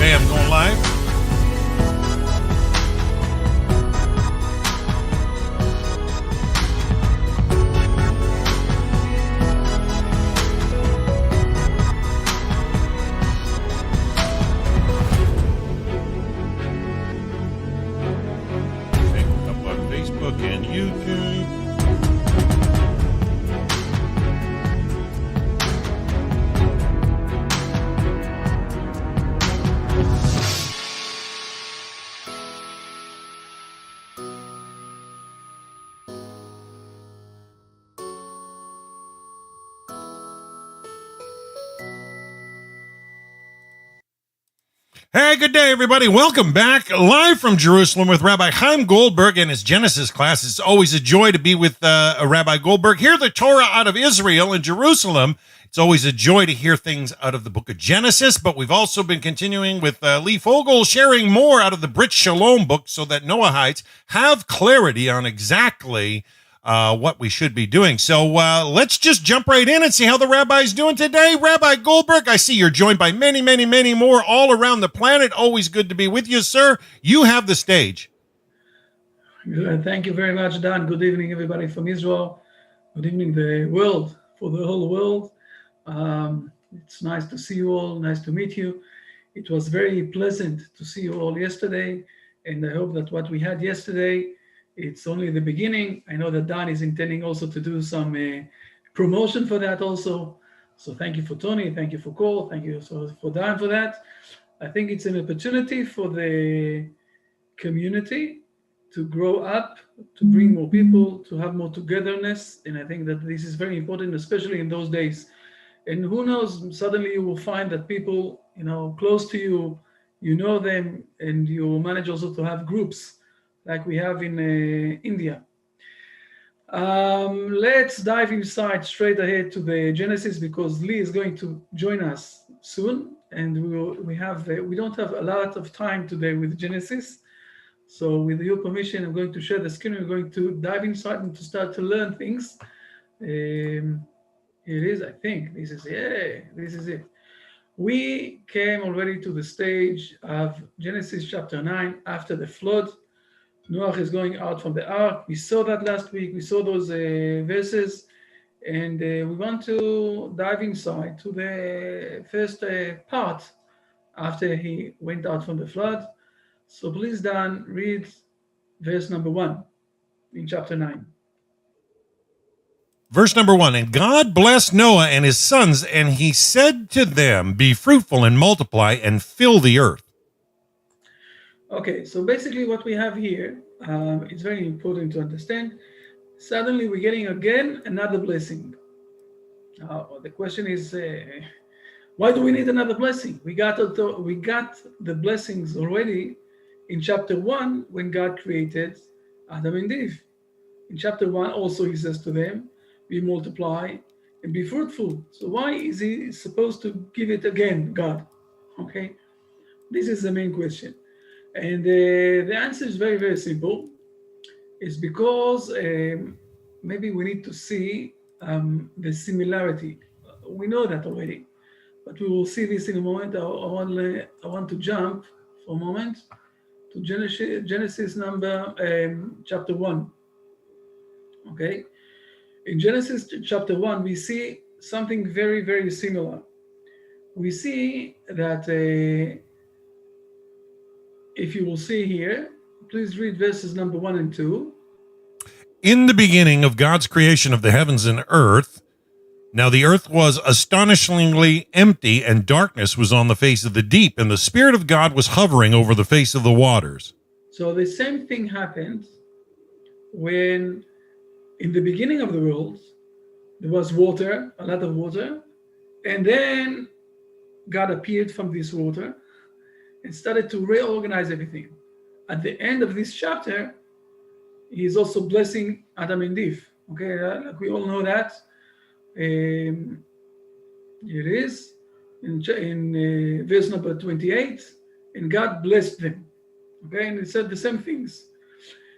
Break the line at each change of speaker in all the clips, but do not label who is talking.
Okay, I'm going live. Okay, up on Facebook and YouTube. Hey, good day, everybody. Welcome back live from Jerusalem with Rabbi Chaim Goldberg and his Genesis class. It's always a joy to be with Rabbi Goldberg. Hear the Torah out of Israel and Jerusalem. It's always a joy to hear things out of the book of Genesis, but we've also been continuing with Lee Fogel, sharing more out of the Brit Shalom book so that Noahites have clarity on exactly what we should be doing. So let's just jump right in and see how the rabbi's doing today. Rabbi Goldberg, I see you're joined by many, many, many more all around the planet. Always good to be with you, sir. You have the stage.
Thank you very much, Dan. Good evening, everybody from Israel. Good evening, the world, for the whole world. It's nice to see you all. Nice to meet you. It was very pleasant to see you all yesterday, and I hope that what we had yesterday, it's only the beginning. I know that Dan is intending also to do some promotion for that also. So thank you for Tony, thank you for Cole, thank you for Dan for that. I think it's an opportunity for the community to grow up, to bring more people, to have more togetherness. And I think that this is very important, especially in those days. And who knows, suddenly you will find that people, close to you, you know them, and you will manage also to have groups like we have in India. Let's dive inside straight ahead to the Genesis, because Lee is going to join us soon, and we don't have a lot of time today with Genesis. So with your permission, I'm going to share the screen. We're going to dive inside and to start to learn things. It is, I think, this is it. We came already to the stage of Genesis chapter 9 after the flood. Noah is going out from the ark. We saw that last week. We saw those verses, and we want to dive inside to the first part after he went out from the flood. So please, Dan, read verse number 1 in chapter 9.
Verse number 1, and God blessed Noah and his sons, and he said to them, be fruitful and multiply and fill the earth.
Okay, so basically what we have here, it's very important to understand. Suddenly we're getting again another blessing. The question is, why do we need another blessing? We got the blessings already in chapter 1 when God created Adam and Eve. In chapter 1 also he says to them, be multiply and be fruitful. So why is he supposed to give it again, God? Okay, this is the main question. And the answer is very, very simple. It's because maybe we need to see the similarity. We know that already, but we will see this in a moment. I want to jump for a moment to Genesis chapter 1. Okay, in Genesis chapter 1, we see something very, very similar. We see that if you will see here, please read verses number 1 and 2.
In the beginning of God's creation of the heavens and earth, now the earth was astonishingly empty, and darkness was on the face of the deep, and the Spirit of God was hovering over the face of the waters.
So the same thing happened when, in the beginning of the world, there was water, a lot of water, and then God appeared from this water and started to reorganize everything. At the end of this chapter, he is also blessing Adam and Eve. Okay, like we all know that. It is in verse number 28, and God blessed them. Okay, and it said the same things.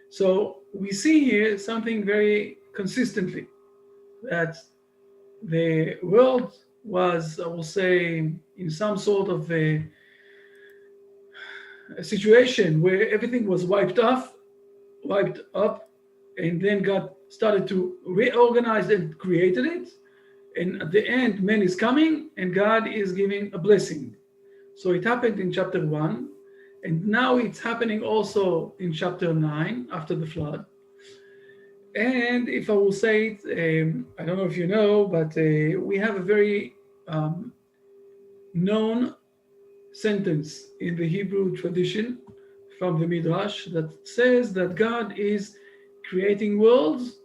So we see here something very consistently, that the world was, I will say, in some sort of a a situation where everything was wiped up, and then God started to reorganize and created it. And at the end, man is coming, and God is giving a blessing. So it happened in chapter 1, and now it's happening also in chapter 9 after the flood. And if I will say it, I don't know if you know, but we have a very known sentence in the Hebrew tradition from the Midrash that says that God is creating worlds,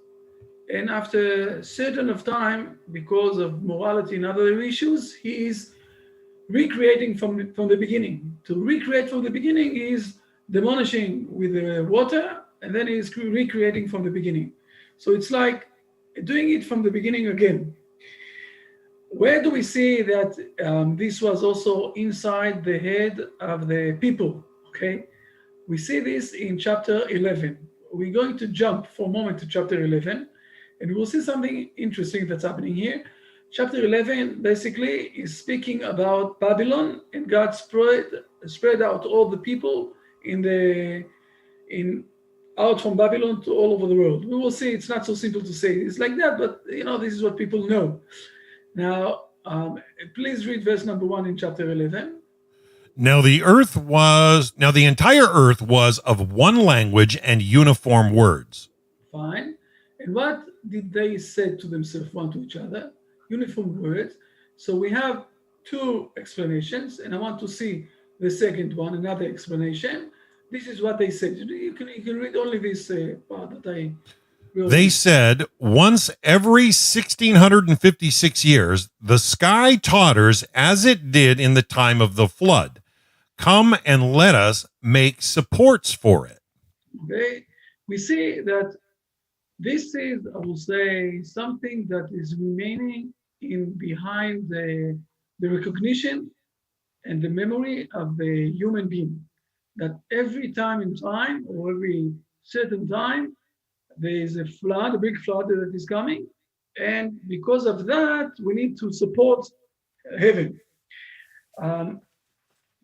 and after a certain of time, because of morality and other issues, he is recreating from the beginning. To recreate from the beginning is demolishing with the water, and then he's recreating from the beginning. So it's like doing it from the beginning again. Where do we see that this was also inside the head of the people? Okay, we see this in chapter 11. We're going to jump for a moment to chapter 11, and we'll see something interesting that's happening here. Chapter 11 basically is speaking about Babylon, and God spread out all the people out from Babylon to all over the world. We will see it's not so simple to say it's like that, but this is what people know. Now, please read verse number 1 in chapter 11.
Now the entire earth was of one language and uniform words.
Fine. And what did they say to themselves, one to each other? Uniform words. So we have two explanations, and I want to see the second one, another explanation. This is what they said. You can read only this part that I wrote.
They said, once every 1656 years, the sky totters as it did in the time of the flood. Come and let us make supports for it.
Okay. We see that this is, I will say, something that is remaining behind the recognition and the memory of the human being. That every time in time, or every certain time, there is a flood, a big flood that is coming. And because of that, we need to support heaven.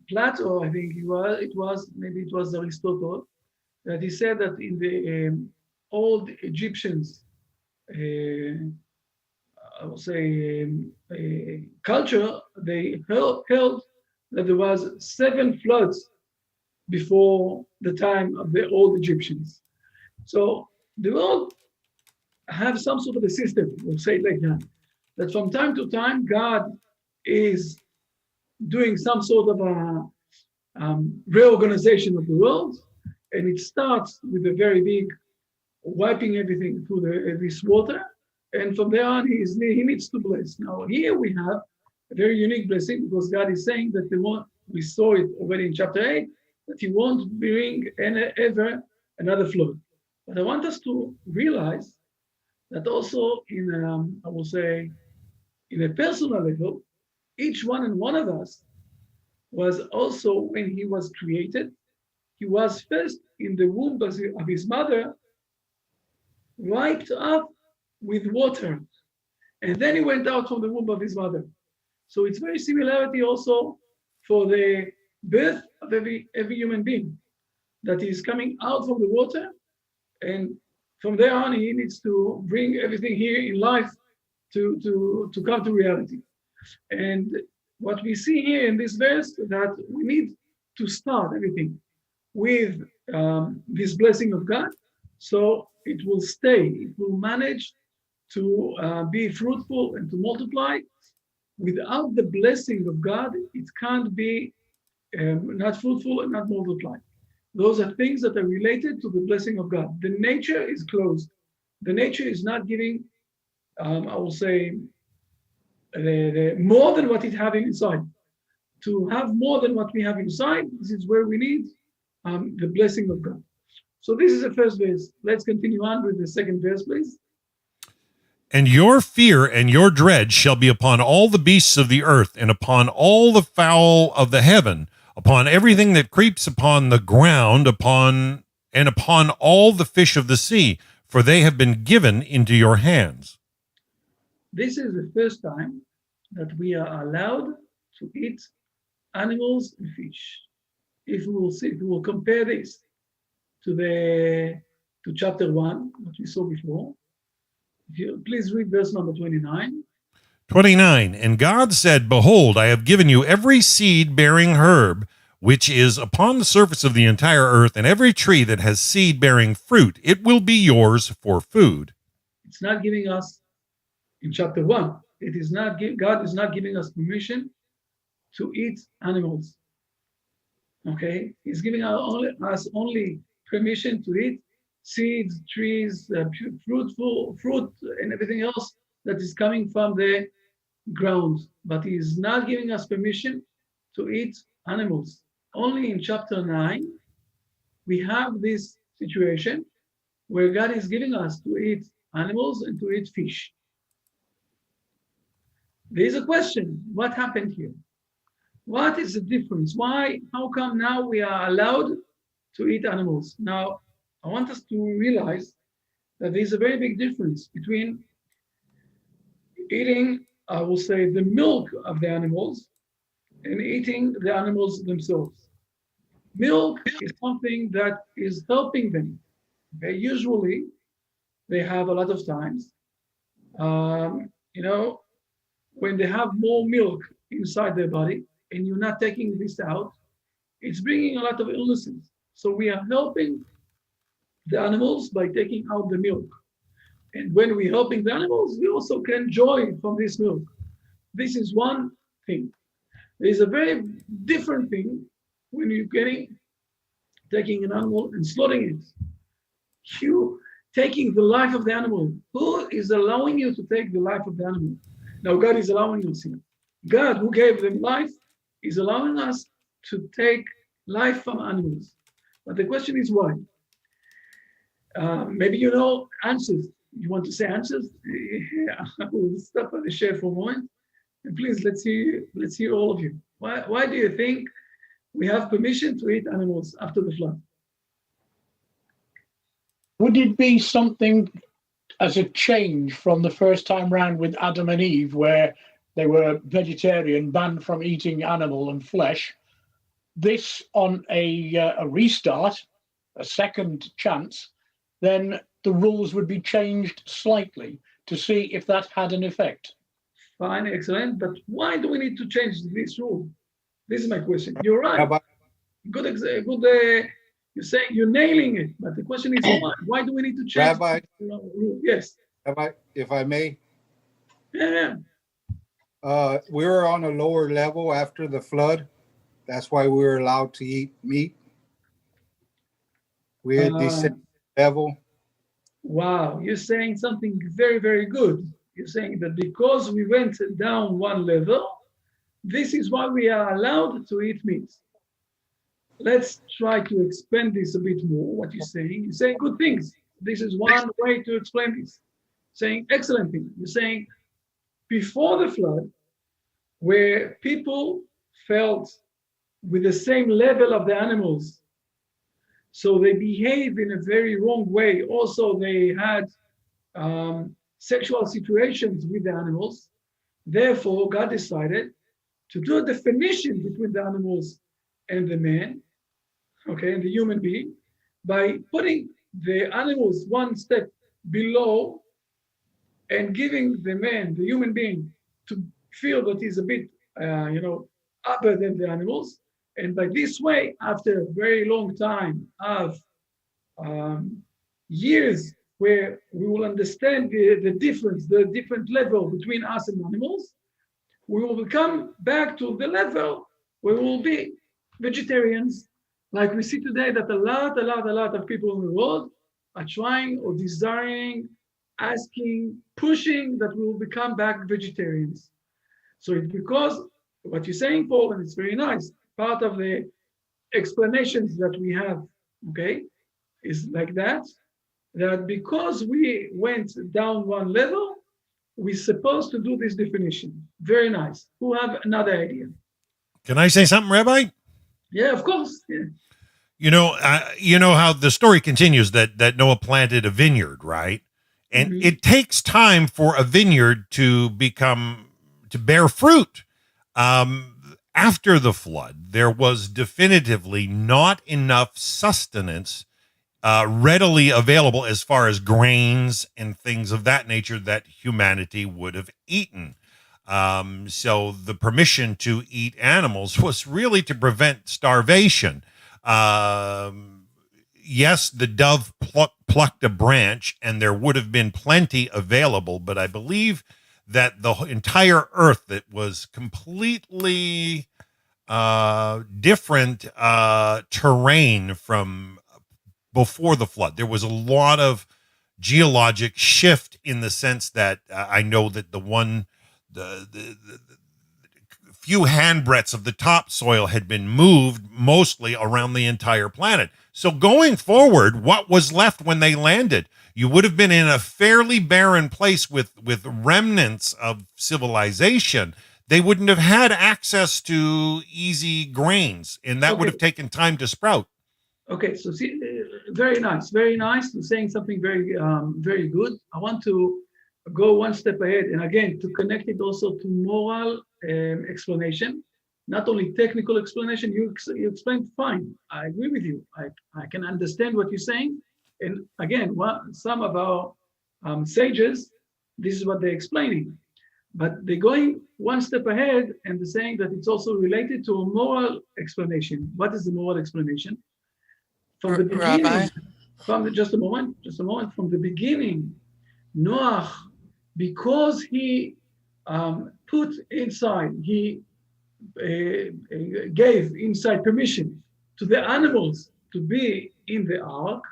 Plato, I think it was Aristotle, that he said that in the old Egyptians, I would say, culture, they held that there was 7 floods before the time of the old Egyptians. So the world have some sort of a system, we'll say it like that from time to time, God is doing some sort of a reorganization of the world, and it starts with a very big wiping everything through this water, and from there on, he needs to bless. Now here we have a very unique blessing, because God is saying that we saw it already in chapter 8, that he won't bring ever another flood. But I want us to realize that also I will say, in a personal level, each one and one of us was also, when he was created, he was first in the womb of his mother, wiped up with water, and then he went out from the womb of his mother. So it's very similarity also for the birth of every human being, that he is coming out from the water, and from there on he needs to bring everything here in life to come to reality. And what we see here in this verse, that we need to start everything with this blessing of God, so it will manage to be fruitful and to multiply. Without the blessing of God, it can't be not fruitful and not multiply. Those are things that are related to the blessing of God. The nature is closed. The nature is not giving, I will say, more than what it has inside. To have more than what we have inside, this is where we need the blessing of God. So this is the first verse. Let's continue on with the second verse, please.
And your fear and your dread shall be upon all the beasts of the earth, and upon all the fowl of the heaven, upon everything that creeps upon the ground, upon all the fish of the sea, for they have been given into your hands.
This is the first time that we are allowed to eat animals and fish. if we will compare this to chapter 1, what we saw before. If you please read verse number 29.
29, and God said, Behold, I have given you every seed-bearing herb, which is upon the surface of the entire earth, and every tree that has seed-bearing fruit. It will be yours for food.
It's not giving us, in chapter 1, God is not giving us permission to eat animals. Okay? He's giving us only permission to eat seeds, trees, fruit, and everything else that is coming from the ground. But he is not giving us permission to eat animals. Only in chapter 9, we have this situation where God is giving us to eat animals and to eat fish. There is a question, what happened here? What is the difference? How come now we are allowed to eat animals? Now, I want us to realize that there's a very big difference between eating, I will say, the milk of the animals and eating the animals themselves. Milk is something that is helping them. Okay? Usually, they have a lot of times, when they have more milk inside their body and you're not taking this out, it's bringing a lot of illnesses. So we are helping the animals by taking out the milk. And when we're helping the animals, we also can enjoy from this milk. This is one thing. There's a very different thing when you're taking an animal and slaughtering it. You taking the life of the animal. Who is allowing you to take the life of the animal? Now God is allowing us here. God, who gave them life, is allowing us to take life from animals. But the question is why? Maybe you know answers. You want to say answers? I will stop at the share for a moment. And please, let's hear all of you. Why do you think we have permission to eat animals after the flood?
Would it be something as a change from the first time round with Adam and Eve, where they were vegetarian, banned from eating animal and flesh? This on a restart, a second chance, then the rules would be changed slightly to see if that had an effect.
Fine, excellent. But why do we need to change this rule? This is my question. You're right.
Rabbi,
Good. You're saying you're nailing it. But the question is why? Why do we need to change
Rabbi,
the rule? Yes.
if I may,
Yeah.
we were on a lower level after the flood. That's why we were allowed to eat meat. We had descended level.
Wow, you're saying something very, very good. You're saying that because we went down one level, this is why we are allowed to eat meat. Let's try to expand this a bit more, what you're saying. You're saying good things. This is one way to explain this. Saying excellent things. You're saying before the flood, where people felt with the same level of the animals, so they behave in a very wrong way. Also, they had sexual situations with the animals. Therefore, God decided to do a definition between the animals and the man, okay, and the human being, by putting the animals one step below and giving the man, the human being, to feel that he's a bit, upper than the animals. And by this way, after a very long time of years where we will understand the difference, the different level between us and animals, we will come back to the level where we will be vegetarians. Like we see today that a lot of people in the world are trying or desiring, asking, pushing that we will become back vegetarians. So it's because what you're saying, Paul, and it's very nice, part of the explanations that we have, okay, is like that because we went down one level, we're supposed to do this definition. Very nice. Who have another idea?
Can I say something, Rabbi?
Yeah, of course. Yeah.
You know how the story continues that Noah planted a vineyard, right? And it takes time for a vineyard to bear fruit. after the flood, there was definitively not enough sustenance readily available as far as grains and things of that nature that humanity would have eaten. So the permission to eat animals was really to prevent starvation. Yes, the dove plucked a branch and there would have been plenty available, but I believe that the entire earth that was completely different terrain from before the flood. There was a lot of geologic shift in the sense that I know that the few handbreadths of the topsoil had been moved mostly around the entire planet. So going forward, what was left when they landed? You would have been in a fairly barren place with remnants of civilization. They wouldn't have had access to easy grains, and that would have taken time to sprout.
Okay, so see, very nice, very nice. You're saying something very, very good. I want to go one step ahead, and again, to connect it also to moral explanation, not only technical explanation. You explained fine. I agree with you. I can understand what you're saying. And again, some of our sages, this is what they're explaining. But they're going one step ahead and they're saying that it's also related to a moral explanation. What is the moral explanation? From the beginning, just a moment, from the beginning, Noach, because he put inside, he gave inside permission to the animals to be in the ark,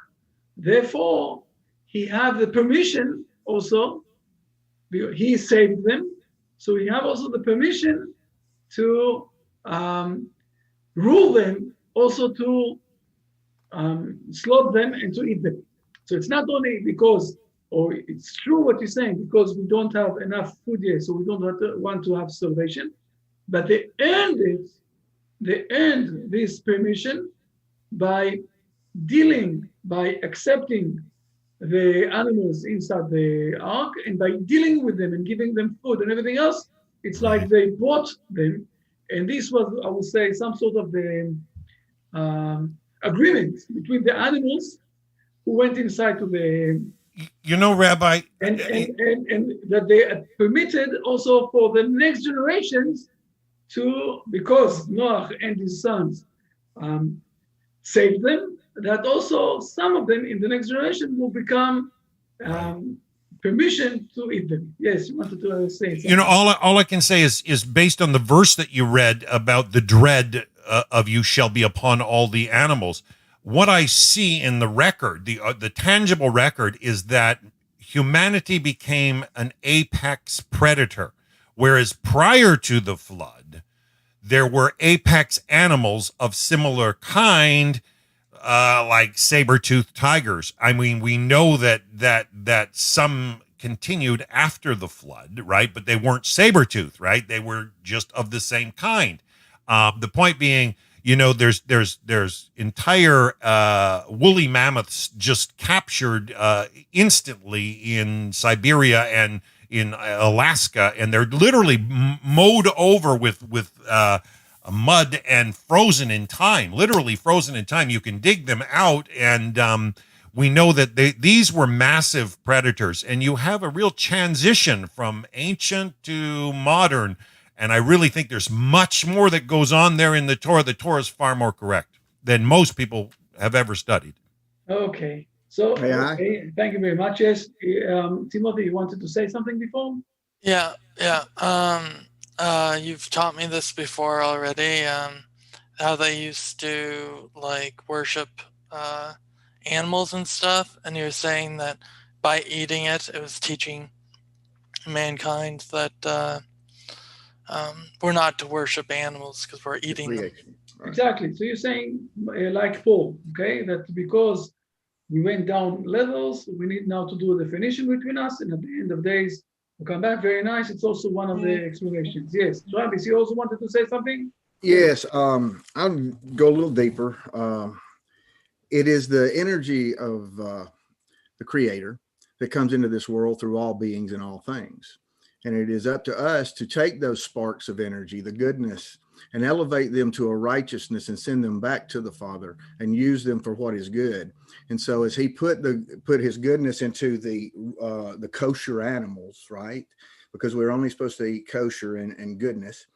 therefore, he had the permission also, he saved them, so he had also the permission to rule them, also to slaughter them and to eat them. So it's not only because, or it's true what you're saying, because we don't have enough food yet, so we don't want to have starvation, but they earned it, they earned this permission by accepting the animals inside the ark and by dealing with them and giving them food and everything else. It's like they bought them, and this was, I would say, some sort of the agreement between the animals who went inside to the,
Rabbi,
and that they permitted also for the next generations to, because Noach and his sons saved them, that also some of them in the next generation will become permission to eat them. Yes, you wanted to say something.
All I can say is based on the verse that you read about the dread of you shall be upon all the animals. What I see in the record, the tangible record, is that humanity became an apex predator, whereas prior to the flood, there were apex animals of similar kind, like saber-toothed tigers. I mean, we know that some continued after the flood, right? But they weren't saber-toothed, right? They were just of the same kind. The point being, there's entire woolly mammoths just captured instantly in Siberia and in Alaska, and they're literally mowed over with mud and frozen in time, literally frozen in time. You can dig them out, and we know that these were massive predators, and you have a real transition from ancient to modern. And I really think there's much more that goes on there in the Torah. The Torah is far more correct than most people have ever studied.
Okay. So, thank you very much. Yes, Timothy, you wanted to say something before?
Yeah. You've taught me this before already. How they used to worship animals and stuff, and you're saying that by eating it, it was teaching mankind that we're not to worship animals because we're eating them.
Right. Exactly. So you're saying, like Paul, okay, that because we went down levels, we need now to do a definition between us, and at the end of days, we'll come back. Very nice. It's also one of the explanations. Yes. Travis, you also wanted to say something?
Yes. I'll go a little deeper. It is the energy of the Creator that comes into this world through all beings and all things. And it is up to us to take those sparks of energy, the goodness and elevate them to a righteousness and send them back to the Father and use them for what is good. And so as he put his goodness into the kosher animals, right? Because we're only supposed to eat kosher and goodness.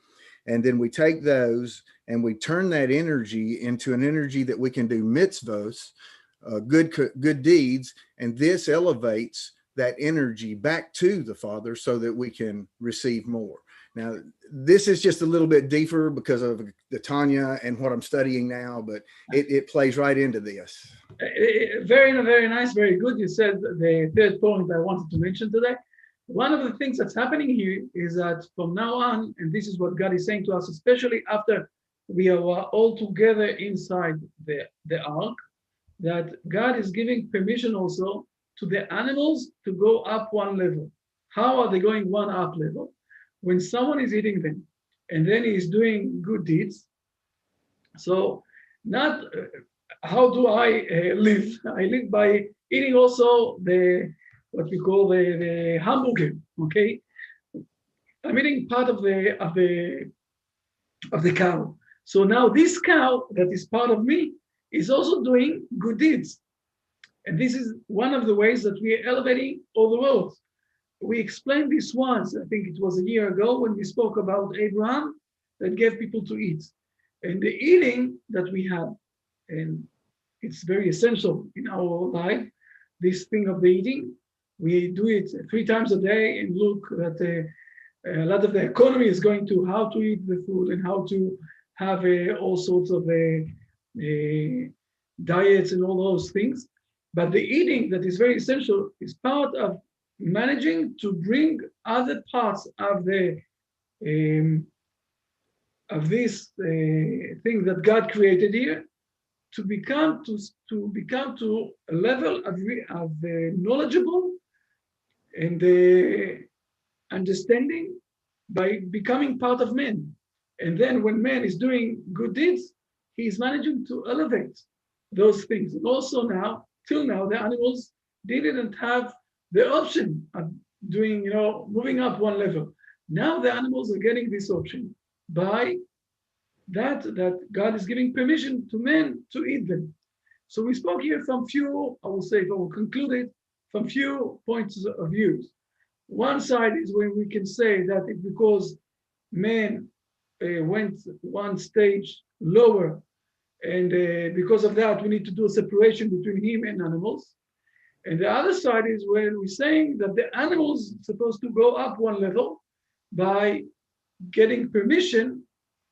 And then we take those and we turn that energy into an energy that we can do mitzvos, good deeds. And this elevates that energy back to the Father so that we can receive more. Now, this is just a little bit deeper because of the Tanya and what I'm studying now, but it plays right into this.
Very, very nice, very good. You said the third point I wanted to mention today. One of the things that's happening here is that from now on, and this is what God is saying to us, especially after we are all together inside the ark, that God is giving permission also to the animals to go up one level. How are they going one up level? When someone is eating them and then he's doing good deeds. So not how do I live? I live by eating also what we call the hamburger, okay? I'm eating part of the cow. So now this cow that is part of me is also doing good deeds. And this is one of the ways that we are elevating all the world. We explained this once, I think it was a year ago, when we spoke about Abraham that gave people to eat. And the eating that we have, and it's very essential in our life, this thing of the eating. We do it 3 times a day and look at a lot of the economy is going to how to eat the food and how to have all sorts of diets and all those things. But the eating that is very essential is part of managing to bring other parts of the of this thing that God created here to become to a level of knowledgeable and understanding by becoming part of man. And then when man is doing good deeds, he is managing to elevate those things. And also now, till now, the animals didn't have the option of doing, moving up one level. Now the animals are getting this option by that God is giving permission to men to eat them. So we spoke here from few, I will say, if I will conclude it, from few points of views. One side is when we can say that it's because men went one stage lower, and because of that, we need to do a separation between him and animals. And the other side is when we're saying that the animals are supposed to go up one level by getting permission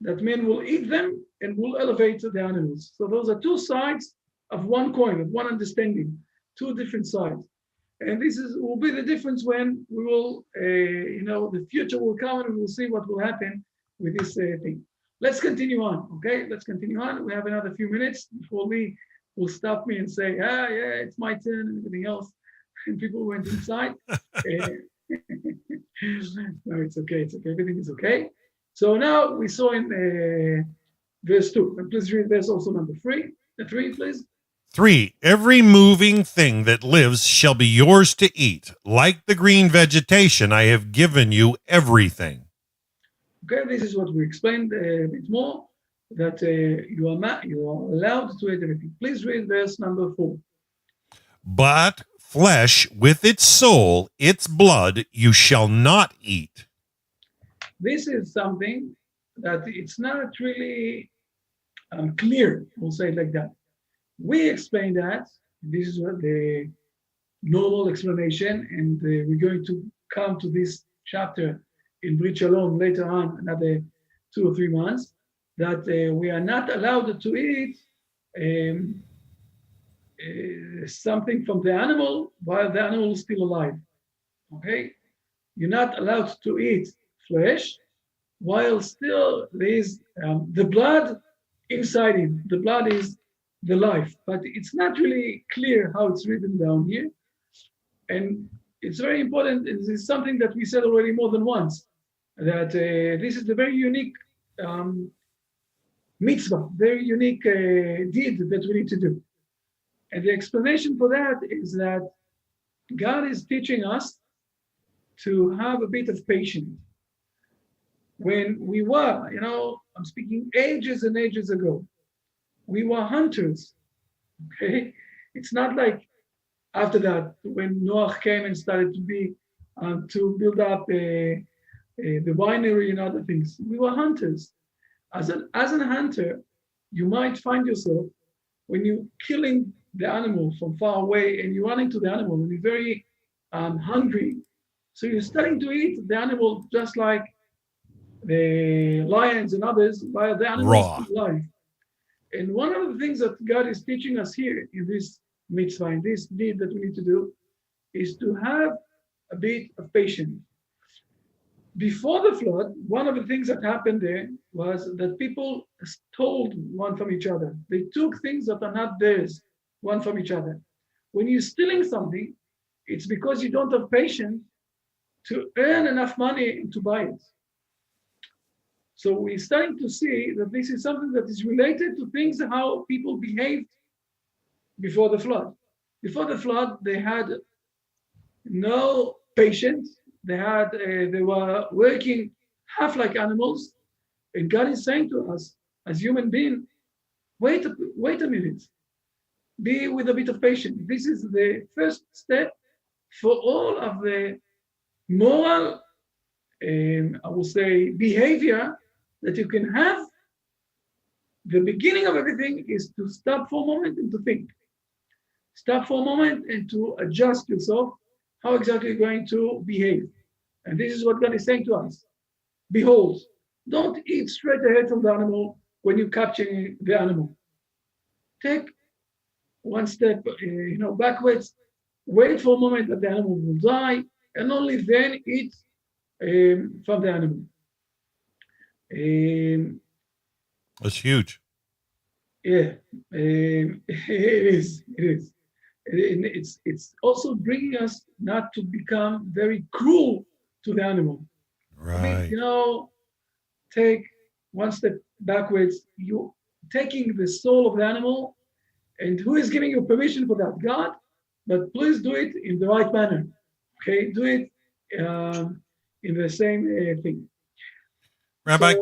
that men will eat them and will elevate the animals. So those are two sides of one coin, of one understanding, two different sides. And this will be the difference when we will, the future will come and we will see what will happen with this thing. Let's continue on, okay? Let's continue on. We have another few minutes before Lee will stop me and say, yeah, it's my turn and everything else. And people went inside. No, it's okay, everything is okay. So now we saw in verse 2, and please read verse also number 3. 3, please.
3, every moving thing that lives shall be yours to eat. Like the green vegetation, I have given you everything.
Okay, this is what we explained a bit more, that you are allowed to eat everything. Please read verse number 4.
But flesh with its soul, its blood, you shall not eat.
This is something that it's not really clear, we'll say it like that. We explain that, this is what the normal explanation, and we're going to come to this chapter in Brit Shalom later on, another 2 or 3 months, that we are not allowed to eat something from the animal while the animal is still alive. Okay? You're not allowed to eat flesh while still there is the blood inside it. The blood is the life, but it's not really clear how it's written down here. And it's very important. This is something that we said already more than once, that this is the very unique mitzvah, very unique deed that we need to do. And the explanation for that is that God is teaching us to have a bit of patience. When we were, I'm speaking ages and ages ago. We were hunters. Okay, it's not like after that when Noah came and started to build up the winery and other things. We were hunters. As a hunter, you might find yourself when you're killing the animal from far away and you're running to the animal and you're very hungry. So you're starting to eat the animal just like the lions and others, while the animal is still alive. And one of the things that God is teaching us here in this mitzvah, in this deed that we need to do, is to have a bit of patience. Before the flood, one of the things that happened there was that people stole one from each other. They took things that are not theirs, one from each other. When you're stealing something, it's because you don't have patience to earn enough money to buy it. So we're starting to see that this is something that is related to things, how people behaved before the flood. Before the flood, they had no patience. They were working half like animals. And God is saying to us, as human beings, wait a minute. Be with a bit of patience. This is the first step for all of the moral, I would say, behavior that you can have. The beginning of everything is to stop for a moment and to think. Stop for a moment and to adjust yourself, how exactly you're going to behave. And this is what God is saying to us. Behold, don't eat straight ahead from the animal when you're capturing the animal. Take one step backwards, wait for a moment that the animal will die, and only then eat from the animal.
That's huge.
Yeah, it is. It's also bringing us not to become very cruel to the animal.
Right.
I mean, take one step backwards. You're taking the soul of the animal, and who is giving you permission for that? God. But please do it in the right manner. Okay, do it in the same thing.
Rabbi,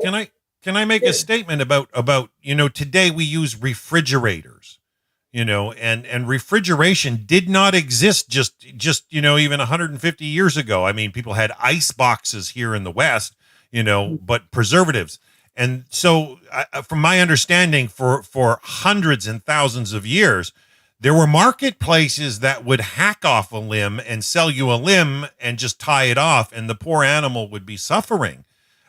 can I make a statement about today we use refrigerators, and refrigeration did not exist just even 150 years ago. I mean, people had ice boxes here in the West, but preservatives. And so from my understanding, for hundreds and thousands of years, there were marketplaces that would hack off a limb and sell you a limb and just tie it off, and the poor animal would be suffering.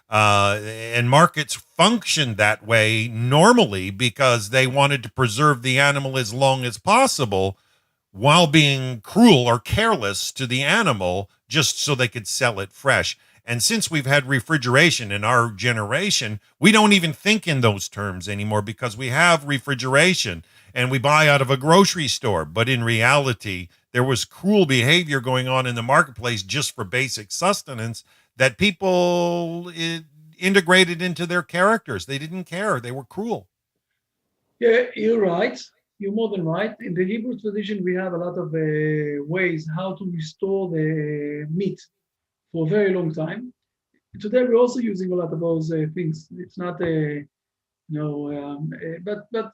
And markets functioned that way normally because they wanted to preserve the animal as long as possible while being cruel or careless to the animal just so they could sell it fresh. And since we've had refrigeration in our generation, we don't even think in those terms anymore because we have refrigeration and we buy out of a grocery store. But in reality, there was cruel behavior going on in the marketplace just for basic sustenance that people integrated into their characters. They didn't care. They were cruel.
Yeah, you're right. You're more than right. In the Hebrew tradition, we have a lot of ways how to restore the meat for a very long time. Today, we're also using a lot of those things. It's not but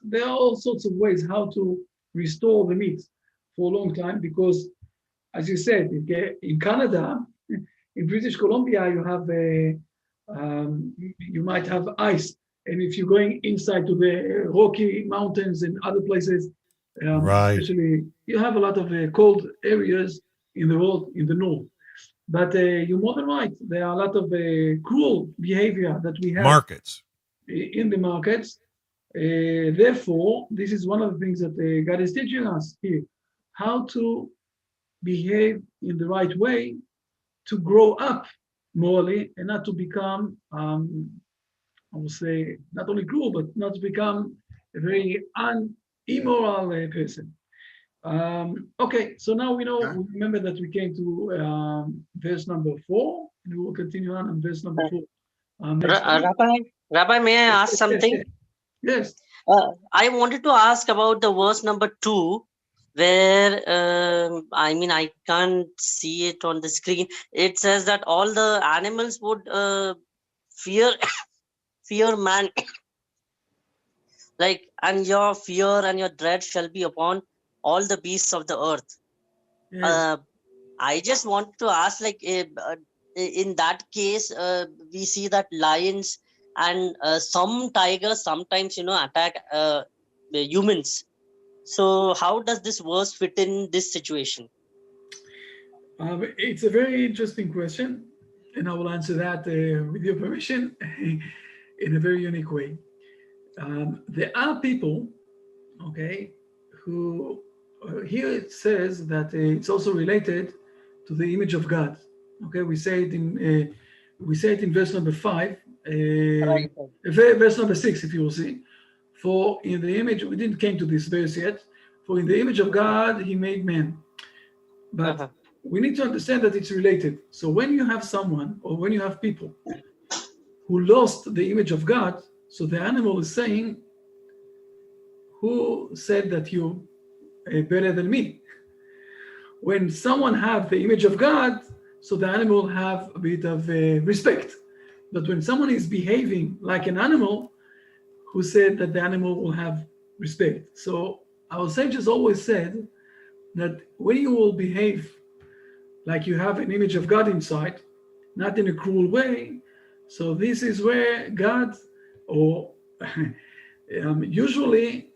there are all sorts of ways how to restore the meat for a long time because, as you said, in Canada, in British Columbia, you have you might have ice, and if you're going inside to the Rocky Mountains and other places,
right,
especially you have a lot of cold areas in the world in the north. But you're more than right. There are a lot of cruel behavior that we have
markets
in the markets. Therefore, this is one of the things that God is teaching us here: how to behave in the right way, to grow up morally, and not to become, I would say, not only cruel, but not to become a very immoral person. Okay, so now we remember that we came to verse number 4, and we will continue on verse number 4.
Rabbi, may I ask something?
Yes.
I wanted to ask about the verse number 2, where I can't see it on the screen. It says that all the animals would fear fear man, like, and your fear and your dread shall be upon all the beasts of the earth.
Yes.
I just want to ask, like, in that case, we see that lions and some tigers sometimes, attack humans. So how does this verse fit in this situation?
It's a very interesting question, and I will answer that with your permission in a very unique way. There are people, okay, who here it says that it's also related to the image of God. Okay, we say it in verse number 5,
Right.
verse number 6, if you will see. For in the image, we didn't came to this verse yet. For in the image of God, He made man. But we need to understand that it's related. So when you have someone, or when you have people who lost the image of God, so the animal is saying, who said that you are better than me? When someone have the image of God, so the animal have a bit of respect. But when someone is behaving like an animal, who said that the animal will have respect? So our sages always said that when you will behave like you have an image of God inside, not in a cruel way, so this is where God, or usually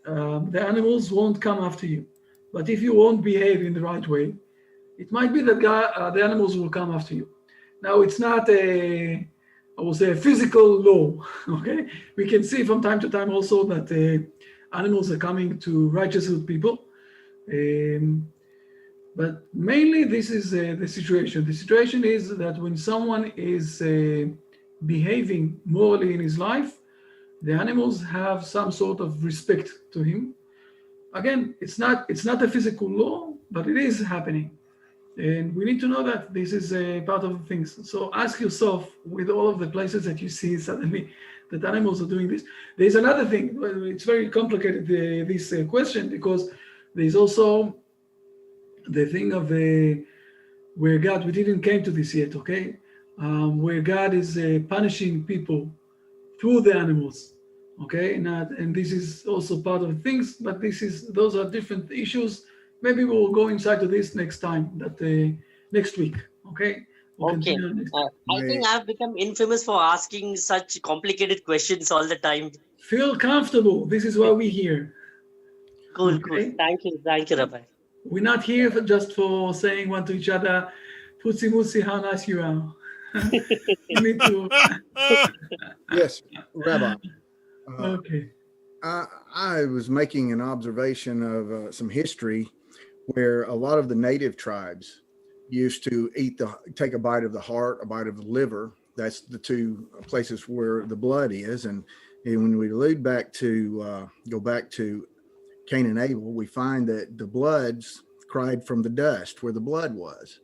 the animals won't come after you. But if you won't behave in the right way, it might be that the animals will come after you. Now, it's not I will say a physical law, okay? We can see from time to time also that animals are coming to righteous people. But mainly this is the situation. The situation is that when someone is behaving morally in his life, the animals have some sort of respect to him. Again, it's not a physical law, but it is happening. And we need to know that this is a part of the things. So ask yourself, with all of the places that you see suddenly that animals are doing this. There's another thing. It's very complicated, this question, because there's also the thing of where God, we didn't came to this yet, okay? Where God is punishing people through the animals, okay? And this is also part of the things, but those are different issues. Maybe we'll go inside to this next time, next week, okay? We'll
Okay. I think I've become infamous for asking such complicated questions all the time.
Feel comfortable. This is why we're here.
Cool,
Okay?
cool. Thank you, Rabbi.
We're not here just for saying one to each other, Putzi Mutsi, how nice you are. You need to.
Yes, Rabbi.
Okay.
I was making an observation of some history where a lot of the native tribes used to take a bite of the heart, a bite of the liver. That's the two places where the blood is. And when we go back to Cain and Abel, we find that the bloods cried from the dust where the blood was.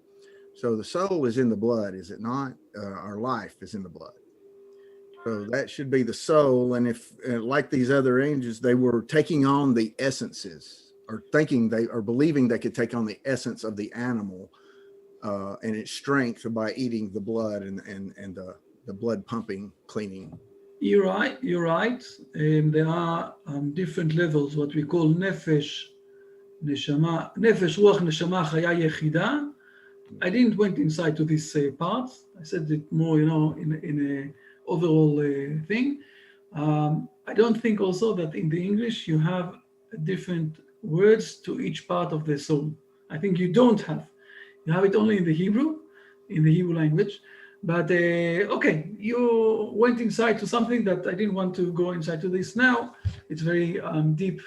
So the soul is in the blood, is it not? Our life is in the blood. So that should be the soul. And if, like these other angels, they were taking on the essences, or believing they could take on the essence of the animal and its strength by eating the blood and the blood pumping, cleaning.
You're right. There are different levels, what we call nefesh, neshama, nefesh, ruach, neshama, chaya yechida. I didn't went inside to this part. I said it more, in a overall thing. I don't think also that in the English you have different words to each part of the soul. I think you don't have. You have it only in the Hebrew language. But okay, you went inside to something that I didn't want to go inside to this now. It's very deep,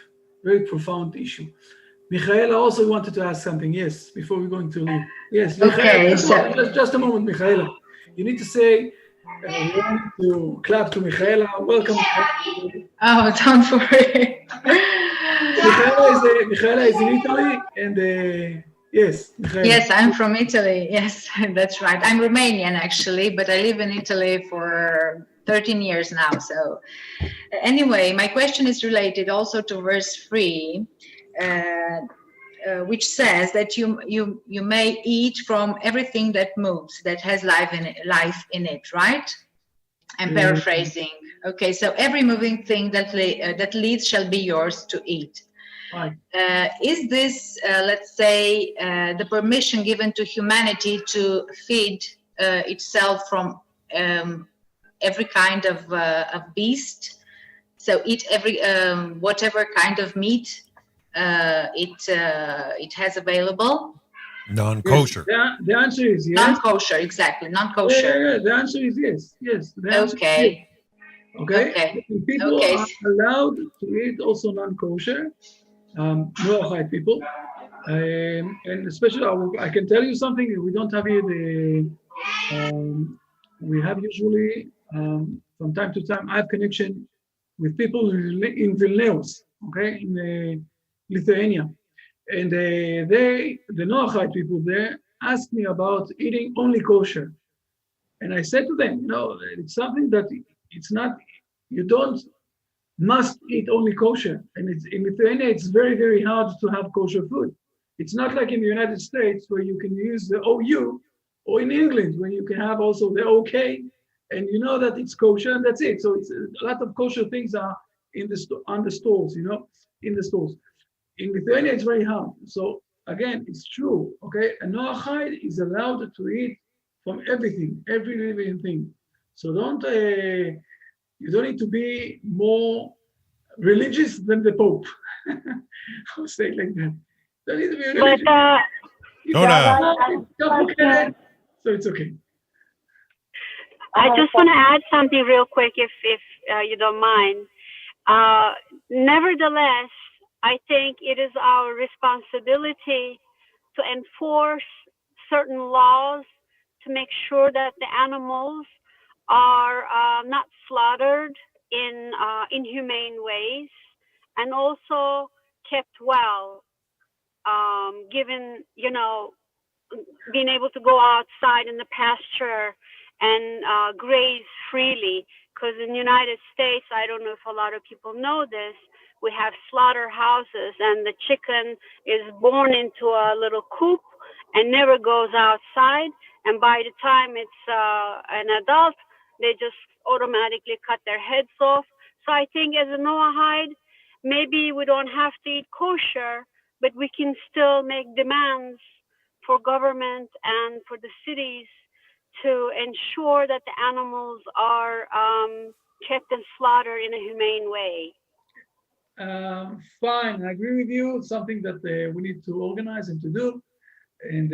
very profound issue. Michaela also wanted to ask something. Yes, before we're going to leave. Yes,
okay.
Just a moment, Michaela. You need to say, we want to clap to Michaela. Welcome.
Oh, don't worry.
Michaela is in Italy, and yes, Michaela.
Yes, I'm from Italy. Yes, that's right. I'm Romanian actually, but I live in Italy for 13 years now. So anyway, my question is related also to verse 3, which says that you may eat from everything that moves, that has life in it, right? I'm paraphrasing. Okay, so every moving thing that leads shall be yours to eat.
Right.
Is this, let's say, the permission given to humanity to feed itself from every kind of beast? So eat every whatever kind of meat it has available.
Non-kosher.
Yes. The answer is yes.
Non-kosher, exactly. Non-kosher.
Yeah, the answer is yes. Yes. The answer
Okay.
is yes. Okay.
Okay.
People
Okay.
are allowed to eat also non-kosher, Noahide people, and especially I can tell you something. We don't have here we have usually from time to time I have connection with people in Vilnius, okay, in Lithuania, and the Noahide people there asked me about eating only kosher, and I said to them, it's something that it's not. You don't must eat only kosher. And in Lithuania, it's very, very hard to have kosher food. It's not like in the United States where you can use the OU, or in England where you can have also the OK, and you know that it's kosher and that's it. So it's a lot of kosher things are on the stalls, in the stores. In Lithuania, it's very hard. So again, it's true. Okay, a Noahide is allowed to eat from everything, every living thing. So you don't need to be more religious than the Pope. I'll say it like that. Don't need to be religious. It's complicated, so it's okay.
I just want to add something real quick, if you don't mind. Nevertheless, I think it is our responsibility to enforce certain laws to make sure that the animals are not slaughtered in inhumane ways, and also kept well, given, being able to go outside in the pasture and graze freely. Because in the United States, I don't know if a lot of people know this, we have slaughterhouses, and the chicken is born into a little coop and never goes outside. And by the time it's an adult, they just automatically cut their heads off. So I think as a Noahide, maybe we don't have to eat kosher, but we can still make demands for government and for the cities to ensure that the animals are kept and slaughtered in a humane way.
Fine, I agree with you. It's something that we need to organize and to do. And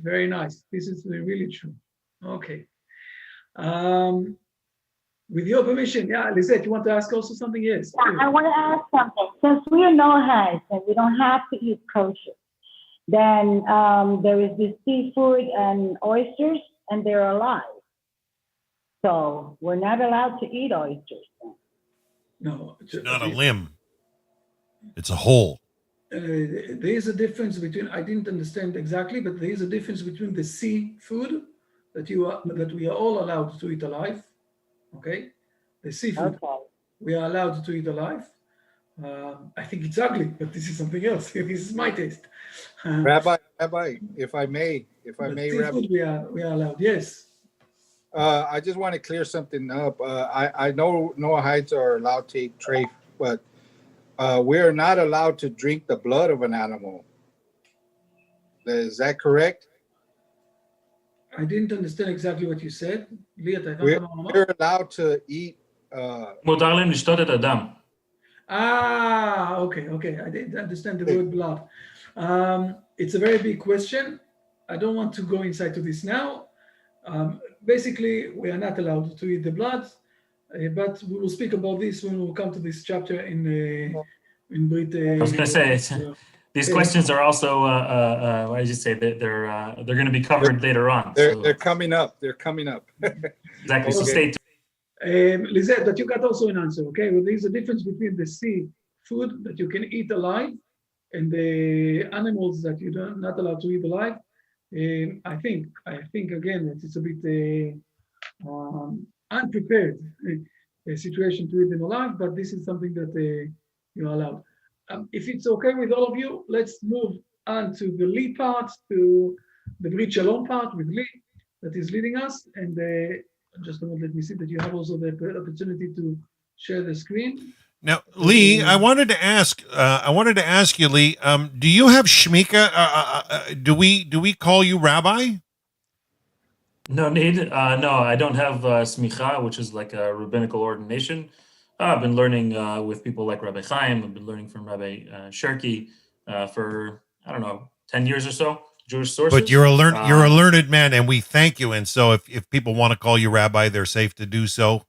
very nice. This is really true. Okay. With your permission, Lisette, you want to ask also something? Yes.
Yeah, I want to ask something. Since we are Noahides and we don't have to eat kosher, then there is this seafood and oysters, and they're alive. So we're not allowed to eat oysters then.
No.
It's not a limb. It's a whole.
There is a difference between, I didn't understand exactly, but there is a difference between the seafood that we are all allowed to eat alive. Okay, the seafood we are allowed to eat alive. I think it's ugly, but this is something else. This is my taste.
Rabbi, if I may,
seafood
Rabbi,
we are allowed. Yes.
I just want to clear something up. I know Noahides are allowed to eat treif, but we are not allowed to drink the blood of an animal. Is that correct?
I didn't understand exactly what you said.
We're allowed to eat.
מותר להם לשתות את הדם.
Okay. I didn't understand the word blood. It's a very big question. I don't want to go inside to this now. Basically, we are not allowed to eat the blood, but we will speak about this when we will come to this chapter in Brit.
I was going to say, these questions are also, what did you say? They're going to be covered later on.
They're coming up. They're coming up.
Exactly. So stay tuned.
Lisette, but you got also an answer, okay? Well, there's a difference between the sea food that you can eat alive and the animals that you're not allowed to eat alive. I think again that it's a bit unprepared situation to eat them alive, but this is something that you're allowed. If it's okay with all of you, let's move on to the Lee part, to the Brit Shalom part with Lee that is leading us. And just a moment, let me see that you have also the opportunity to share the screen.
Now, Lee, I wanted to ask you, Lee, do you have Shmika? Do we call you Rabbi?
No need. No, I don't have smicha, which is like a rabbinical ordination. I've been learning with people like Rabbi Chaim. I've been learning from Rabbi Sherky for, I don't know, 10 years or so, Jewish sources.
But you're a learned man, and we thank you. And so if people want to call you Rabbi, they're safe to do so.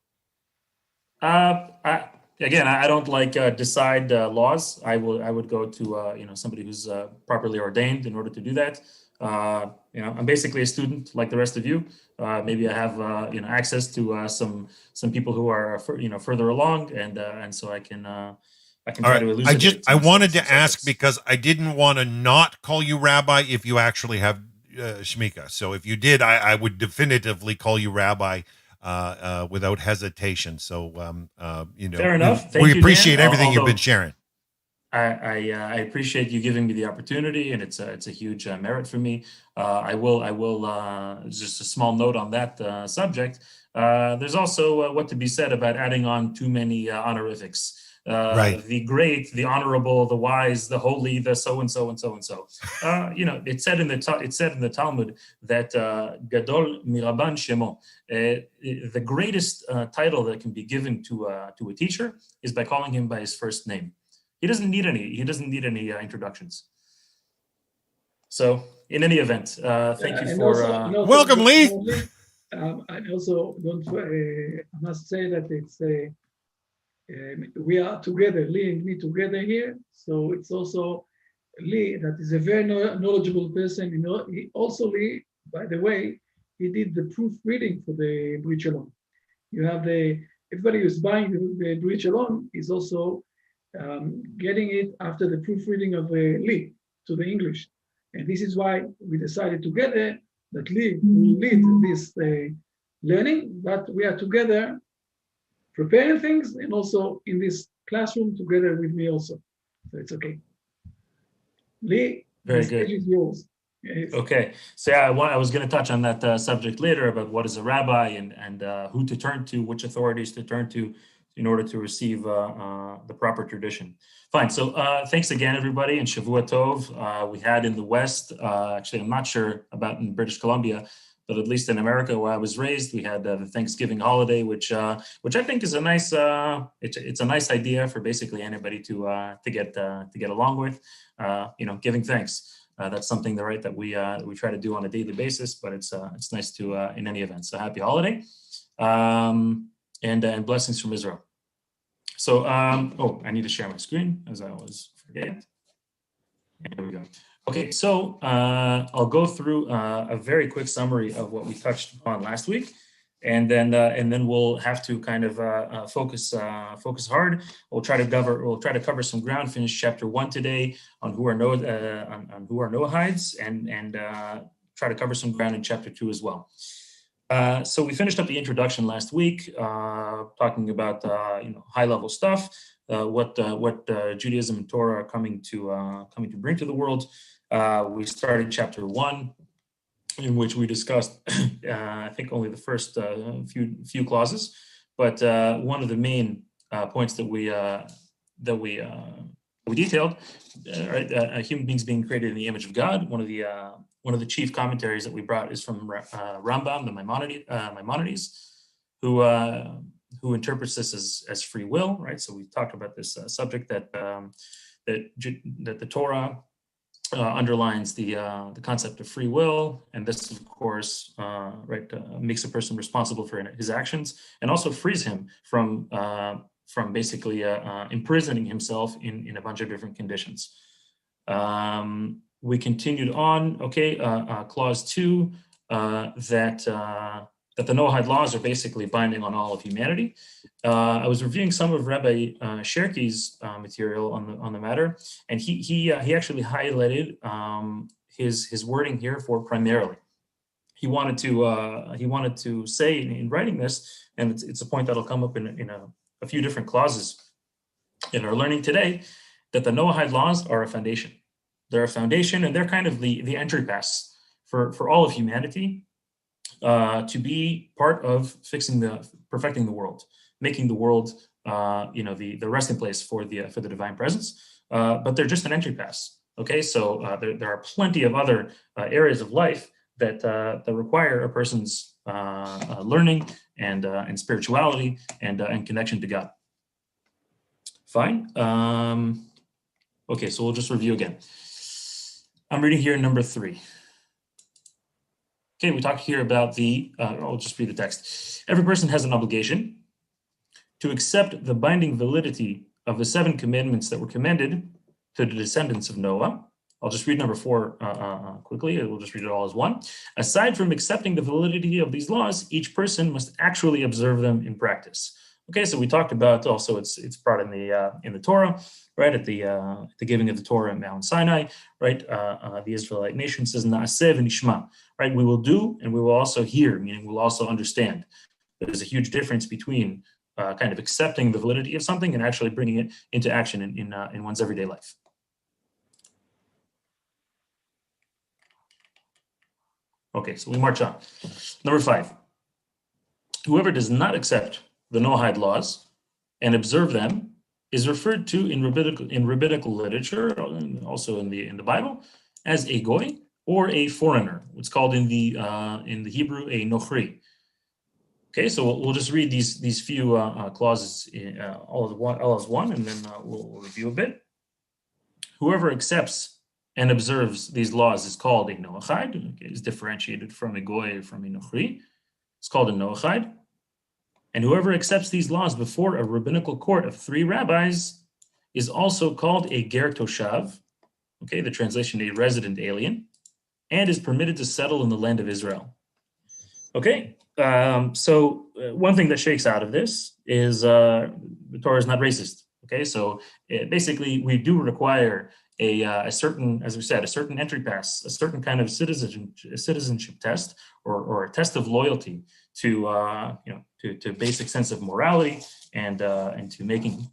Again, I don't like decide laws. I would go to somebody who's properly ordained in order to do that. I'm basically a student like the rest of you. Maybe I have access to some people who are further along, and so I can try to elucidate.
I wanted to ask because I didn't want to not call you Rabbi if you actually have Shmika. So if you did, I would definitively call you Rabbi. Without hesitation. So,
fair enough.
We appreciate everything you've been sharing.
I appreciate you giving me the opportunity, and it's a huge merit for me. I will just a small note on that subject. There's also what to be said about adding on too many honorifics.
Right.
The great, the honorable, the wise, the holy, the so and so and so and so. It's said in the Talmud that Gadol Miraban Shemo. The greatest title that can be given to a teacher is by calling him by his first name. He doesn't need any introductions. So, in any event, thank you for
welcome, Lee.
I also I must say that it's we are together, Lee and me together here. So it's also Lee that is a very knowledgeable person. He also, Lee, by the way, he did the proofreading for the Brit Shalom. You have everybody who's buying the Brit Shalom is also getting it after the proofreading of Lee to the English. And this is why we decided together that Lee will lead this learning, but we are together preparing things and also in this classroom together with me also. So it's okay. Lee,
very
the
good.
stage is yours. Yes.
Okay, so yeah, I was going to touch on that subject later about what is a rabbi and who to turn to, which authorities to turn to in order to receive the proper tradition. Fine, so thanks again, everybody, and Shavua Tov. We had in the West, actually, I'm not sure about in British Columbia, but at least in America, where I was raised, we had the Thanksgiving holiday, which I think is a nice. It's a nice idea for basically anybody to get along with. Giving thanks. That's something that we try to do on a daily basis, but it's nice to in any event. So happy holiday, and blessings from Israel. So I need to share my screen as I always forget. There we go. Okay, so I'll go through a very quick summary of what we touched upon last week, and then we'll have to kind of focus hard. We'll try to cover some ground. Finish chapter 1 today on who are Noahides, and try to cover some ground in chapter 2 as well. So we finished up the introduction last week, talking about high level stuff, what Judaism and Torah are coming to bring to the world. We started chapter 1, in which we discussed, I think, only the first few clauses, but one of the main points that we detailed, human beings being created in the image of God. One of the chief commentaries that we brought is from Rambam, the Maimonides, who interprets this as free will, right? So we talked about this subject that the Torah underlines the concept of free will, and this, of course, makes a person responsible for his actions, and also frees him from basically imprisoning himself in a bunch of different conditions. We continued on. Okay, clause 2, that the Noahide laws are basically binding on all of humanity. I was reviewing some of Rabbi Sherky's material on the matter, and he actually highlighted his wording here for primarily. He wanted to say in writing this, and it's a point that'll come up in a few different clauses in our learning today, that the Noahide laws are a foundation. They're a foundation, and they're kind of the entry pass for all of humanity to be part of perfecting the world, making the world the resting place for the divine presence, but they're just an entry pass. Okay, so there are plenty of other areas of life that require a person's learning and spirituality and connection to God. Fine. Okay, so we'll just review again. I'm reading here number 3. Okay, we talked here about I'll just read the text. Every person has an obligation to accept the binding validity of the 7 commandments that were commended to the descendants of Noah. I'll just read number 4 quickly. We'll just read it all as one. Aside from accepting the validity of these laws, each person must actually observe them in practice. Okay, so we talked about also it's brought in the Torah, right? At the giving of the Torah at Mount Sinai, right? The Israelite nation says "Na'aseh v'nishma," right? We will do and we will also hear, meaning we'll also understand. There's a huge difference between kind of accepting the validity of something and actually bringing it into action in one's everyday life. Okay, so we march on. Number 5. Whoever does not accept the Noahide laws and observe them is referred to in rabbinical literature, also in the Bible, as a goy or a foreigner. It's called in the Hebrew a nochri. Okay, so we'll just read these few clauses all as one, and then we'll review a bit. Whoever accepts and observes these laws is called a Noachide. Okay, it's differentiated from a goy from a nochri. It's called a Noachide. And whoever accepts these laws before a rabbinical court of 3 rabbis is also called a ger toshav. Okay, the translation, a resident alien, and is permitted to settle in the land of Israel. Okay, so one thing that shakes out of this is the Torah is not racist. Okay, so basically we do require a certain, as we said, a certain entry pass, a certain kind of citizenship test or a test of loyalty to basic sense of morality and to making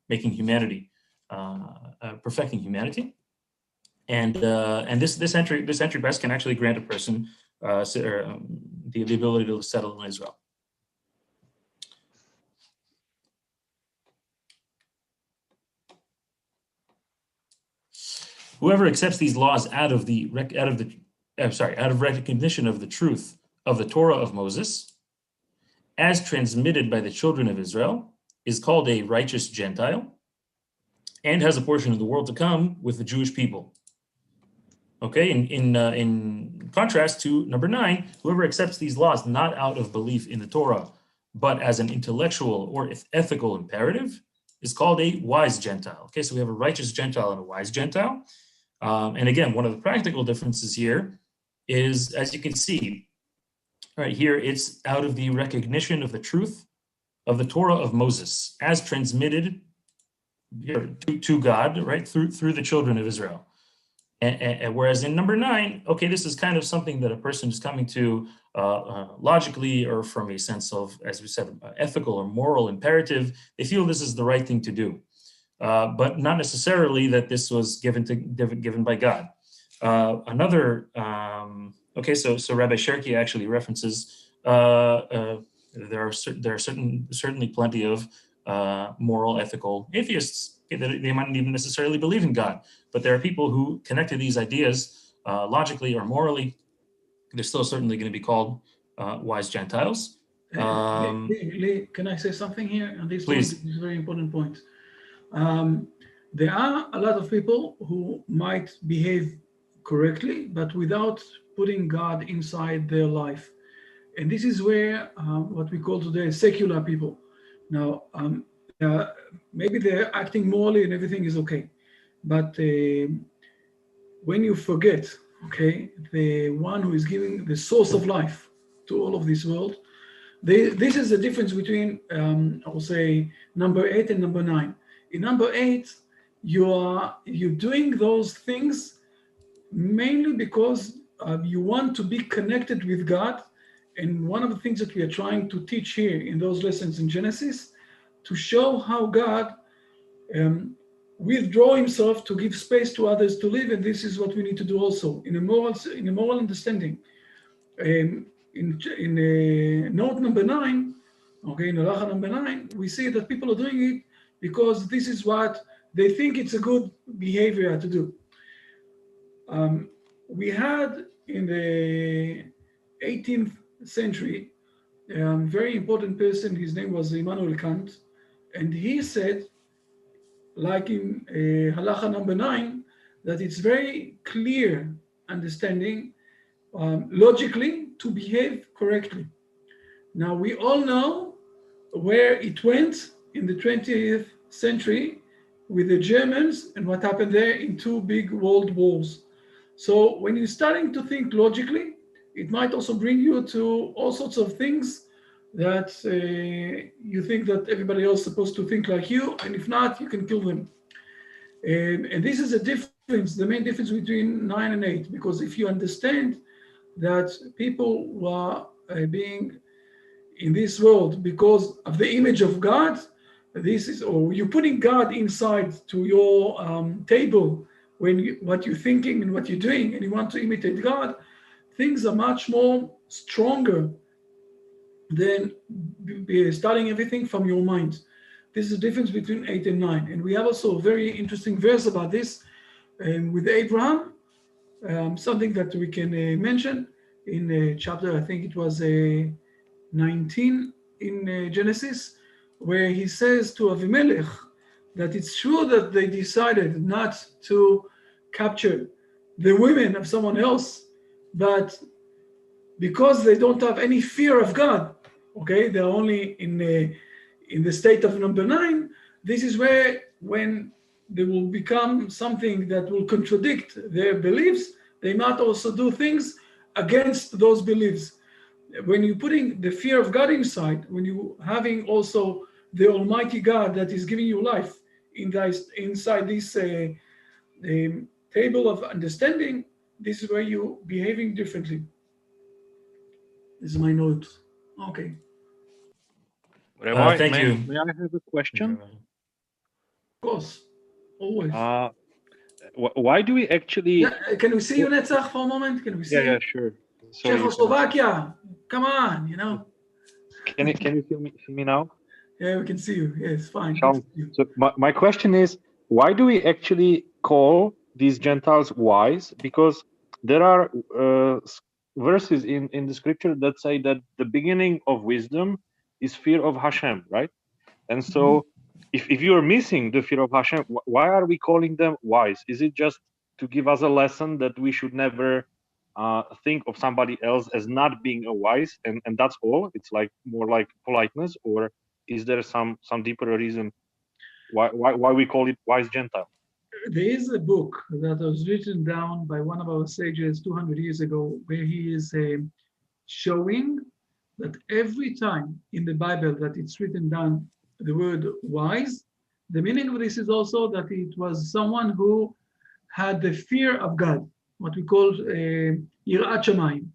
humanity, perfecting humanity, and this entry pass can actually grant a person the ability to settle in Israel. Whoever accepts these laws out of recognition of the truth of the Torah of Moses, as transmitted by the children of Israel, is called a righteous Gentile, and has a portion of the world to come with the Jewish people. Okay, in contrast to number 9, whoever accepts these laws not out of belief in the Torah, but as an intellectual or ethical imperative, is called a wise Gentile. Okay, so we have a righteous Gentile and a wise Gentile. And again, one of the practical differences here is, as you can see, right here, it's out of the recognition of the truth of the Torah of Moses as transmitted to God, right, through the children of Israel. And whereas in number 9, okay, this is kind of something that a person is coming to logically or from a sense of, as we said, ethical or moral imperative. They feel this is the right thing to do, but not necessarily that this was given by God. Okay, so Rabbi Cherki actually references there are certainly plenty of moral, ethical atheists. They might not even necessarily believe in God, but there are people who connect to these ideas logically or morally. They're still certainly going to be called wise Gentiles.
Lee, can I say something here on this
Please.
point? This is a very important point. There are a lot of people who might behave correctly, but without putting God inside their life. And this is where what we call today secular people. Now, maybe they're acting morally and everything is okay. But when you forget, okay, the one who is giving the source of life to all of this world, this is the difference between, I will say, number 8 and number 9. In number 8, you're doing those things mainly because you want to be connected with God. And one of the things that we are trying to teach here in those lessons in Genesis, to show how God withdraw himself to give space to others to live, and this is what we need to do also in a moral understanding. In note number 9, Okay, in halacha number 9, we see that people are doing it because this is what they think it's a good behavior to do. We had in the 18th century a very important person. His name was Immanuel Kant, and he said, like in halacha number 9, that it's very clear understanding logically to behave correctly. Now we all know where it went in the 20th century with the Germans and what happened there in 2 big world wars. So when you're starting to think logically, it might also bring you to all sorts of things that you think that everybody else is supposed to think like you, and if not, you can kill them. And this is a difference, the main difference between 9 and 8, because if you understand that people who are being in this world because of the image of God, this is, or you're putting God inside to your table when what you're thinking and what you're doing, and you want to imitate God, things are much more stronger than starting everything from your mind. This is the difference between 8 and 9. And we have also a very interesting verse about this with Abraham, something that we can mention in chapter, I think it was 19 in Genesis, where he says to Avimelech that it's true that they decided not to capture the women of someone else, but because they don't have any fear of God, okay, they're only in the state of number 9, this is where when they will become something that will contradict their beliefs, they might also do things against those beliefs. When you're putting the fear of God inside, when you're having also the Almighty God that is giving you life inside this table of understanding, this is where you're behaving differently. This is my note. Okay.
Rabbi,
thank you.
May I have a question?
Of course, always.
Why do we actually?
Yeah, can we see you, Netzach, for a moment? Can we see?
Yeah, sure. Sorry,
Czechoslovakia, come on, you know.
Can you see me now?
Yeah, we can see you. Yes, fine.
So my question is, why do we actually call these Gentiles wise? Because there are verses in the scripture that say that the beginning of wisdom is fear of Hashem, right? And so if you are missing the fear of Hashem, why are we calling them wise? Is it just to give us a lesson that we should never think of somebody else as not being a wise, and that's all? It's like more like politeness, or is there some deeper reason why we call it wise Gentile?
There is a book that was written down by one of our sages 200 years ago, where he is showing that every time in the Bible that it's written down the word wise, the meaning of this is also that it was someone who had the fear of God, what we call Yirat Shamayim.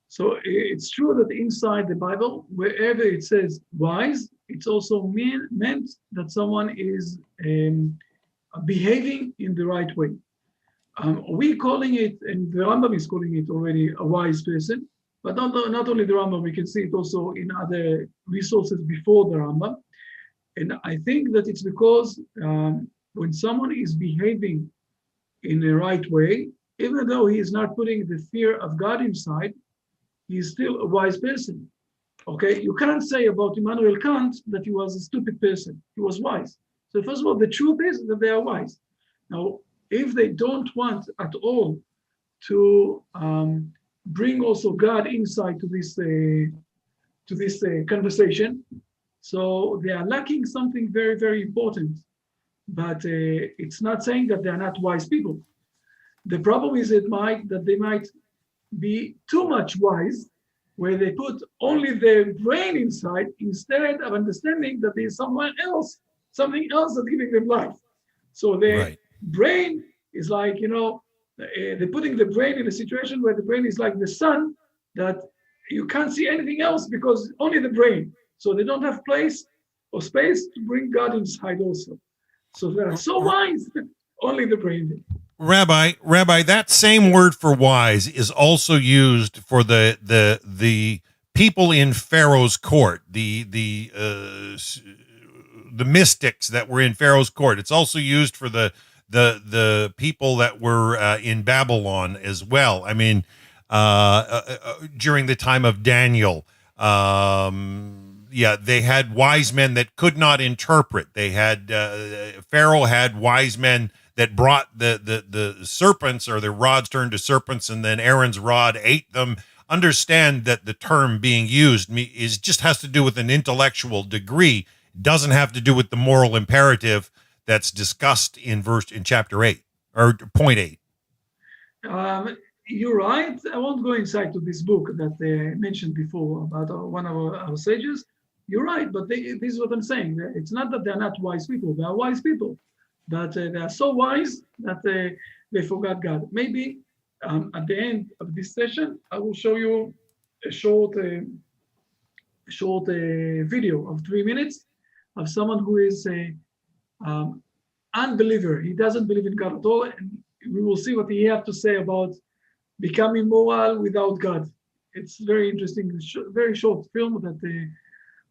So it's true that inside the Bible, wherever it says wise, it's also meant that someone is behaving in the right way. We calling it, and the Rambam is calling it already, a wise person, but not only the Rambam, we can see it also in other resources before the Rambam. And I think that it's because when someone is behaving in the right way, even though he is not putting the fear of God inside, he is still a wise person. Okay, you can't say about Immanuel Kant that he was a stupid person. He was wise. So first of all, the truth is that they are wise. Now, if they don't want at all to bring also God inside to this conversation, so they are lacking something very, very important. But it's not saying that they are not wise people. The problem is that they might be too much wise, where they put only their brain inside instead of understanding that there's something else that's giving them life. So their brain is like, they're putting the brain in a situation where the brain is like the sun, that you can't see anything else because only the brain. So they don't have place or space to bring God inside also. So they are so wise, only the brain.
Rabbi, that same word for wise is also used for the people in Pharaoh's court, the mystics that were in Pharaoh's court. It's also used for the people that were in Babylon as well. I mean, during the time of Daniel, they had wise men that could not interpret. They had Pharaoh had wise men that brought the serpents, or the rods turned to serpents, and then Aaron's rod ate them. Understand that the term being used has to do with an intellectual degree. Doesn't have to do with the moral imperative that's discussed in chapter 8 or point 8.
You're right. I won't go inside to this book that I mentioned before about one of our sages. You're right, but this is what I'm saying. It's not that they're not wise people. They are wise people, but they are so wise that they forgot God. Maybe at the end of this session, I will show you a short video of 3 minutes of someone who is a unbeliever. He doesn't believe in God at all, and we will see what he has to say about becoming moral without God. It's very interesting, very short film that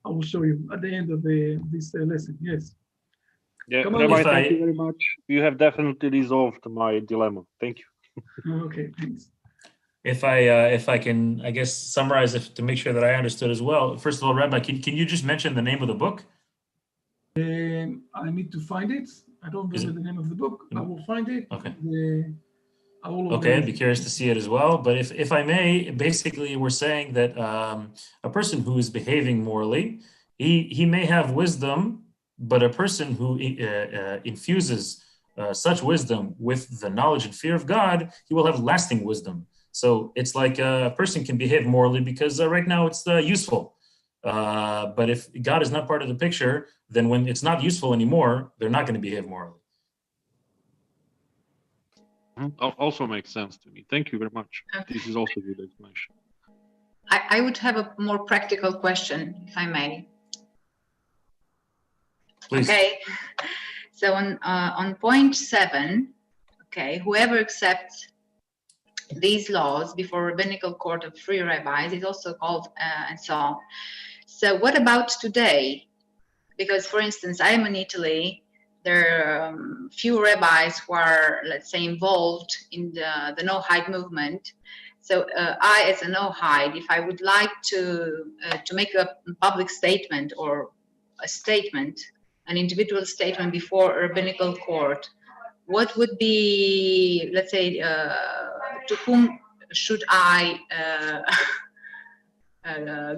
I will show you at the end of this lesson. Yes.
Yeah,
Come on,
Rabbi,
Mr.
thank you very much. You have definitely resolved my dilemma. Thank you.
Okay, thanks.
If I can, I guess, summarize it to make sure that I understood as well. First of all, Rabbi, can you just mention the name of the book?
I need to find it. I don't remember the name of the book. I will find it.
Okay.
Okay,
I'd be curious to see it as well. But if I may, basically, we're saying that a person who is behaving morally, he may have wisdom, but a person who infuses such wisdom with the knowledge and fear of God, he will have lasting wisdom. So it's like a person can behave morally because right now it's useful. But if God is not part of the picture, then when it's not useful anymore, they're not going to behave morally.
Also makes sense to me. Thank you very much. Okay. This is also a good explanation.
I would have a more practical question, if I may.
Please.
Okay. So on point 7, okay, whoever accepts these laws before rabbinical court of free rabbis is also called and so on. So what about today? Because, for instance, I am in Italy. There are few rabbis who are, let's say, involved in the no-hide movement. So I, as a no-hide, if I would like to make a public statement or a statement, an individual statement before a rabbinical court, what would be, let's say, to whom should I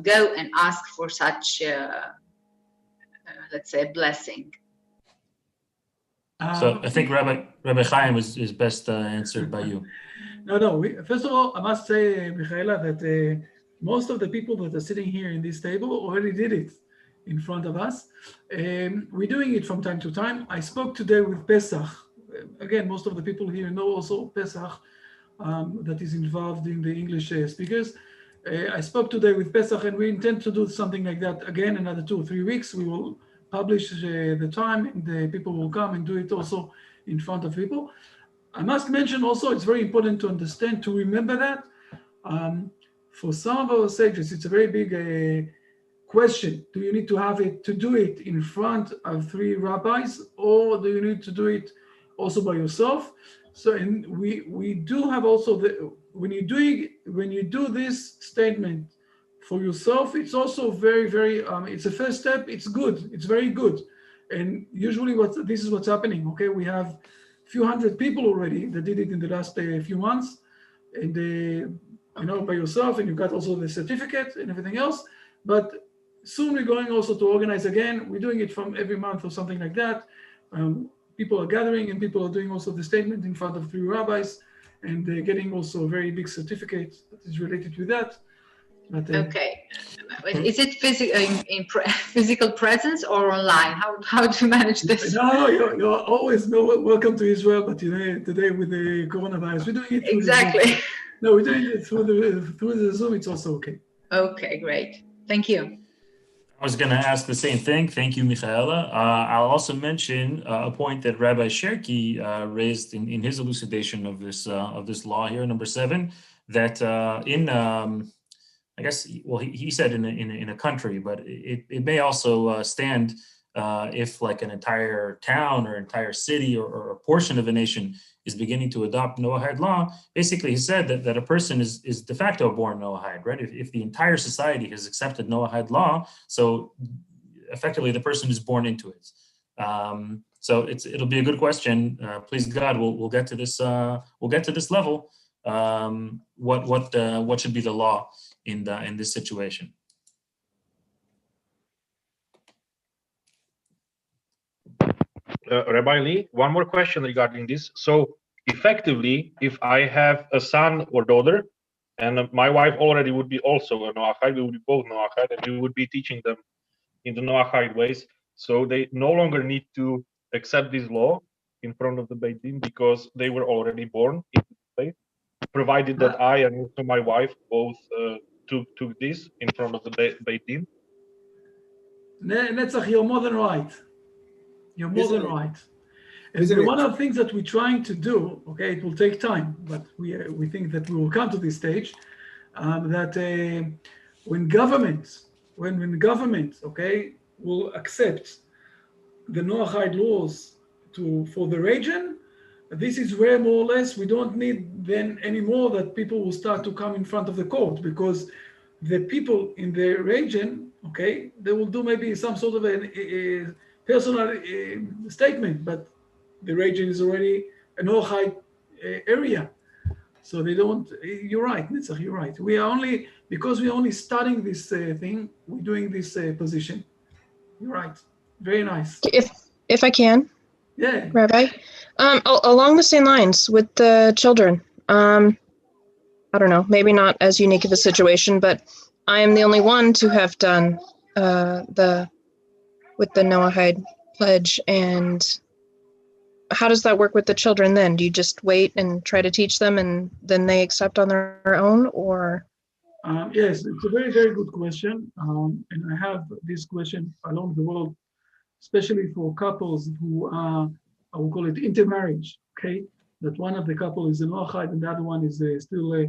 go and ask for such, let's say, blessing?
So I think Rabbi Chaim is best answered by you.
No. First of all, I must say, Michaela, that most of the people that are sitting here in this table already did it in front of us. We're doing it from time to time. I spoke today with Pesach. Again, most of the people here know also Pesach, that is involved in the English speakers. I spoke today with Pesach, and we intend to do something like that again, another 2 or 3 weeks. We will publish the time, and the people will come and do it also in front of people. I must mention also, it's very important to understand, to remember that for some of our sages, it's a very big question. Do you need to have it to do it in front of 3 rabbis, or do you need to do it also by yourself? So, and we do have also when you do this statement for yourself, it's also very, very, it's a first step. It's good. It's very good. And usually this is what's happening. Okay. We have a few hundred people already that did it in the last few months, and by yourself, and you've got also the certificate and everything else. But soon we're going also to organize again. We're doing it from every month or something like that. People are gathering, and people are doing also the statement in front of 3 rabbis, and they're getting also a very big certificate that is related to that. But,
okay. Is it physical presence or online? How do you manage this?
No, you're always welcome to Israel, but today with the coronavirus, we're doing it through
exactly.
We're doing it through the Zoom. It's also okay.
Okay, great. Thank you.
I was going to ask the same thing. Thank you, Michaela. I'll also mention a point that Rabbi Sherky raised in his elucidation of this law here, number 7, that I guess, well, he said in a country, but it may also stand if like an entire town or entire city or a portion of a nation is beginning to adopt Noahide law. Basically, he said that a person is de facto born Noahide, right? If the entire society has accepted Noahide law, so effectively the person is born into it. So it'll be a good question. Please God, we'll get to this. We'll get to this level. What should be the law in this situation?
Rabbi Lee, one more question regarding this. So effectively, if I have a son or daughter, and my wife already would be also a Noahide, we would be both Noahide, and we would be teaching them in the Noahide ways. So they no longer need to accept this law in front of the Beit Din because they were already born in faith, provided that I and also my wife both took this in front of the Beit Din.
Netzach, you're more than right. You're more than right. And one of the things that we're trying to do, okay, it will take time, but we think that we will come to this stage, that when government, okay, will accept the Noahide laws for the region, this is where more or less we don't need then anymore that people will start to come in front of the court, because the people in the region, okay, they will do maybe some sort of a personal statement, but the region is already a Noahide area. So they don't, you're right, Nitzach, you're right. Because we're only studying this thing, we're doing this position. You're right. Very nice.
If I can.
Yeah.
Rabbi. Along the same lines with the children, I don't know, maybe not as unique of a situation, but I am the only one to have done with the Noahide pledge. And how does that work with the children then? Do you just wait and try to teach them and then they accept on their own, or?
Yes, it's a very, very good question. And I have this question along the world, especially for couples who are, I will call it intermarriage, okay? That one of the couple is a Noahide and the other one is still a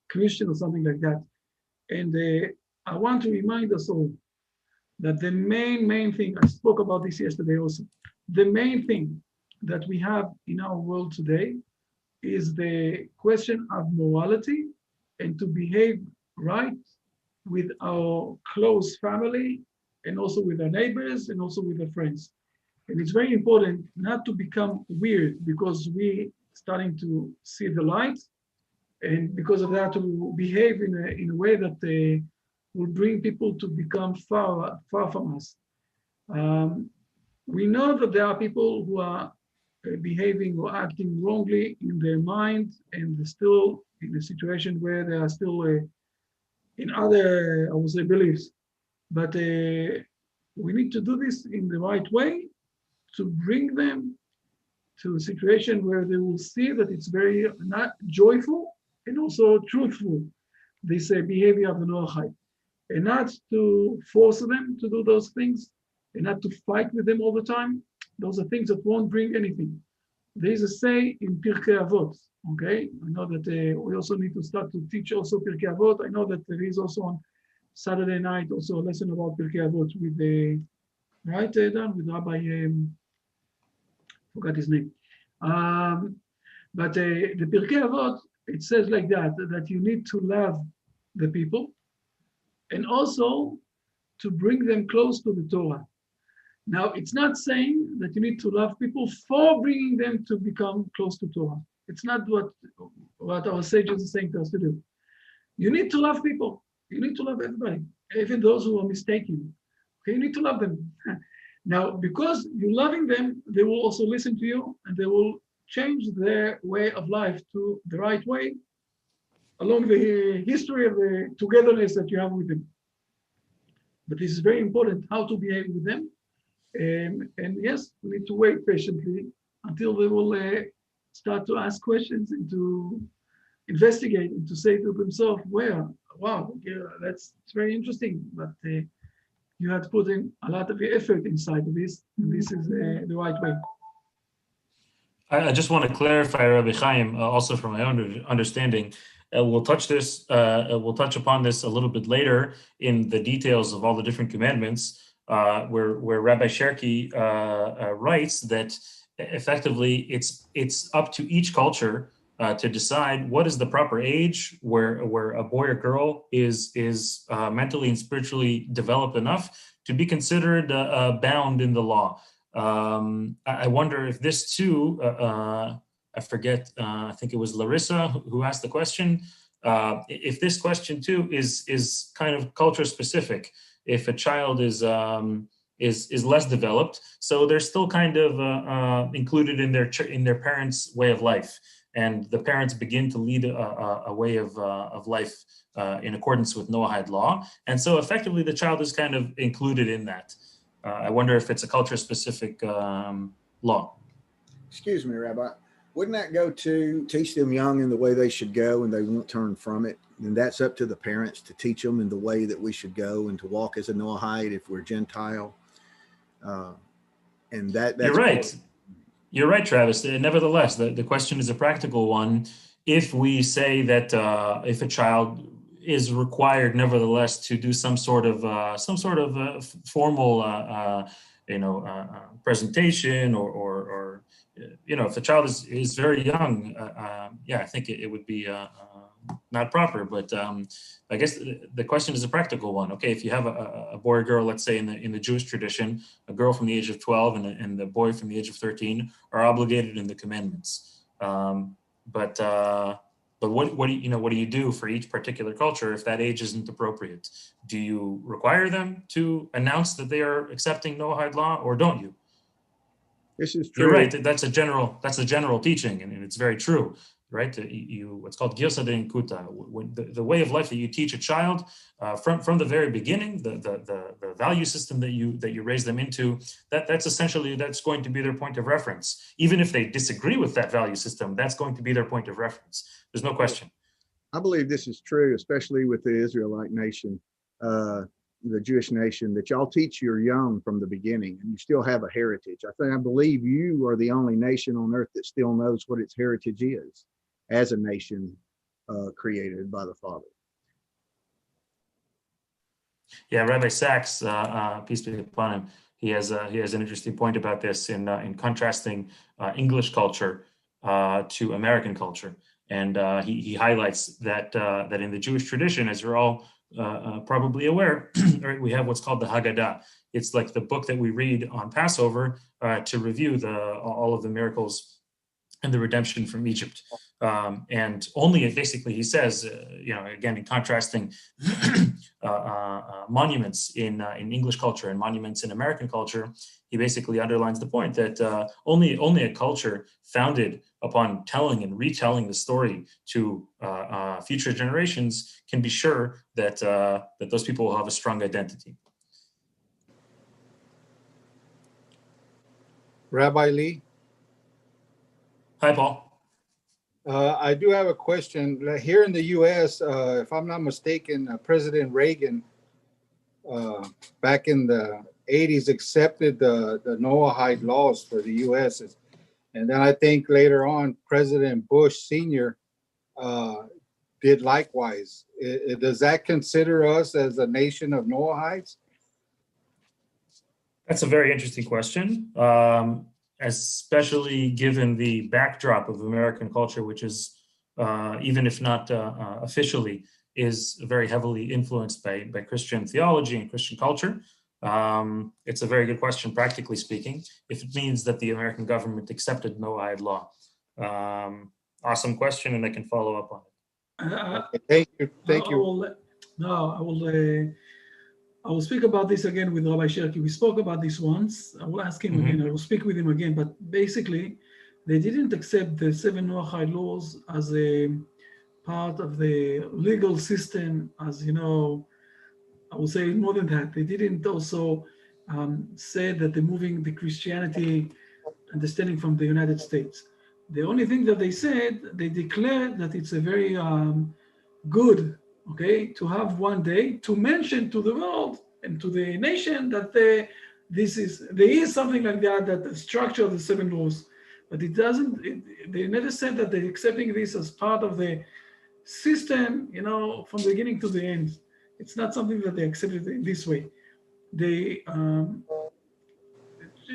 Christian or something like that. And I want to remind us all that the main thing, I spoke about this yesterday also, the main thing that we have in our world today is the question of morality and to behave right with our close family and also with our neighbors and also with our friends. And it's very important not to become weird because we starting to see the light, and because of that to behave in a way that will bring people to become far from us. We know that there are people who are behaving or acting wrongly in their mind, and they're still in a situation where they are still in other, I would say, beliefs. But we need to do this in the right way to bring them to a situation where they will see that it's very not joyful and also truthful, this behavior of the Noahide, and not to force them to do those things and not to fight with them all the time. Those are things that won't bring anything. There is a say in Pirkei Avot, okay? I know that we also need to start to teach also Pirkei Avot. I know that there is also on Saturday night also a lesson about Pirkei Avot with right, Dan, with Rabbi, forgot his name. But the Pirkei Avot, it says like that you need to love the people and also to bring them close to the Torah. Now, it's not saying that you need to love people for bringing them to become close to Torah. It's not what our sages are saying to us to do. You need to love people. You need to love everybody, even those who are mistaken. Okay, you need to love them. Now, because you're loving them, they will also listen to you and they will change their way of life to the right way along the history of the togetherness that you have with them. But this is very important, how to behave with them. And yes, we need to wait patiently until they will start to ask questions and to investigate and to say to themselves, well, wow, yeah, it's very interesting, but you have to put in a lot of effort inside of this, and this is the right way.
I just want to clarify, Rabbi Chaim, also from my own understanding, We'll touch upon this a little bit later in the details of all the different commandments, where Rabbi Cherki writes that effectively it's up to each culture to decide what is the proper age where a boy or girl is mentally and spiritually developed enough to be considered bound in the law. I wonder if this too, I forget, I think it was Larissa who asked the question, if this question too is kind of culture specific. If a child is less developed, so they're still kind of included in their parents' way of life, and the parents begin to lead a way of life in accordance with Noahide law, and so effectively the child is kind of included in that. I wonder if it's a culture-specific law.
Excuse me, Rabbi. Wouldn't that go to teach them young in the way they should go and they won't turn from it? And that's up to the parents to teach them in the way that we should go and to walk as a Noahide if we're Gentile. And that's
You're right. You're right, Travis. Nevertheless, the question is a practical one. If we say that if a child is required, nevertheless, to do some sort of formal, presentation, or if the child is very young, I think it would be not proper. But I guess the question is a practical one. Okay, if you have a boy or girl, let's say in the Jewish tradition, a girl from the age of 12 and the boy from the age of 13 are obligated in the commandments. But what do you do for each particular culture if that age isn't appropriate? Do you require them to announce that they are accepting Noahide law, or don't you?
This is true.
You're right. That's a general teaching, and it's very true, right? What's called Girsa de Inkuta, the way of life that you teach a child from the very beginning, the value system that you raise them into, that's going to be their point of reference. Even if they disagree with that value system, that's going to be their point of reference. There's no question.
I believe this is true, especially with the Israelite nation, the Jewish nation, that y'all teach your young from the beginning, and you still have a heritage. I believe you are the only nation on earth that still knows what its heritage is as a nation created by the Father.
Yeah, Rabbi Sachs, peace be upon him, he has an interesting point about this in contrasting English culture to American culture, and he highlights that in the Jewish tradition, as you're all probably aware, right, we have what's called the Haggadah. It's like the book that we read on Passover to review all of the miracles and the redemption from Egypt. And only basically, he says, again, in contrasting monuments in English culture and monuments in American culture, he basically underlines the point that only a culture founded upon telling and retelling the story to future generations can be sure that those people will have a strong identity.
Rabbi Lee?
Hi, Paul.
I do have a question. Here in the U.S., if I'm not mistaken, President Reagan, back in the 80s, accepted the Noahide laws for the U.S. And then I think later on, President Bush Sr. Did likewise. Does that consider us as a nation of Noahides?
That's a very interesting question, especially given the backdrop of American culture, which is, even if not officially, is very heavily influenced by Christian theology and Christian culture. It's a very good question, practically speaking, if it means that the American government accepted Noahide law. Awesome question, and I can follow up on it.
Thank you.
I will speak about this again with Rabbi Cherki. We spoke about this once. I will ask him again. I will speak with him again. But basically, they didn't accept the 7 Noahide laws as a part of the legal system. As you know, I will say more than that. They didn't also say that they're moving the Christianity understanding from the United States. The only thing that they said, they declared that it's a very good, to have one day to mention to the world and to the nation that there is something like that the structure of the 7 laws, but it doesn't. They never said that they're accepting this as part of the system, from the beginning to the end. It's not something that they accepted in this way. They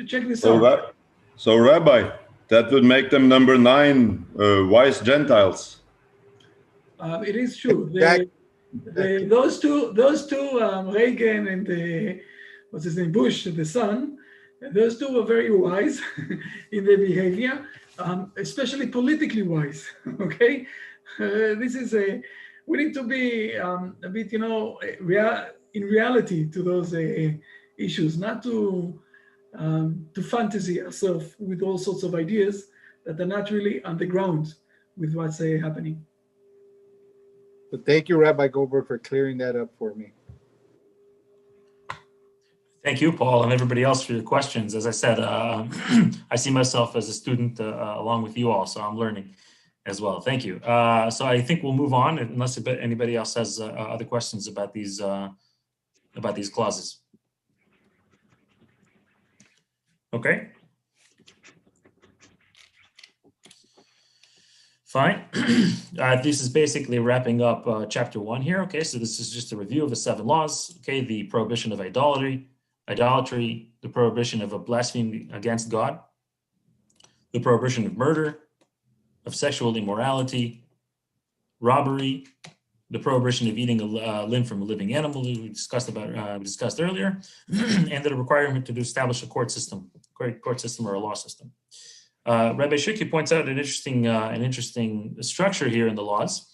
check this out.
So, Rabbi, that would make them number 9 wise Gentiles.
It is true. Those two, Reagan and what's his name, Bush, the son, those two were very wise in their behavior, especially politically wise. Okay, this is we need to be a bit, in reality to those issues, not to fantasy ourselves with all sorts of ideas that are not really on the ground with what's happening.
But thank you, Rabbi Goldberg, for clearing that up for me.
Thank you, Paul, and everybody else for your questions. As I said, I see myself as a student along with you all, so I'm learning as well. Thank you. So I think we'll move on, unless anybody else has other questions about these clauses. Okay. Fine. This is basically wrapping up chapter 1 here. Okay, so this is just a review of the 7 laws. Okay, the prohibition of idolatry, the prohibition of a blasphemy against God, the prohibition of murder, of sexual immorality, robbery, the prohibition of eating a limb from a living animal we discussed earlier, and the requirement to establish a court system or a law system. Rabbi Shirky points out an interesting structure here in the laws,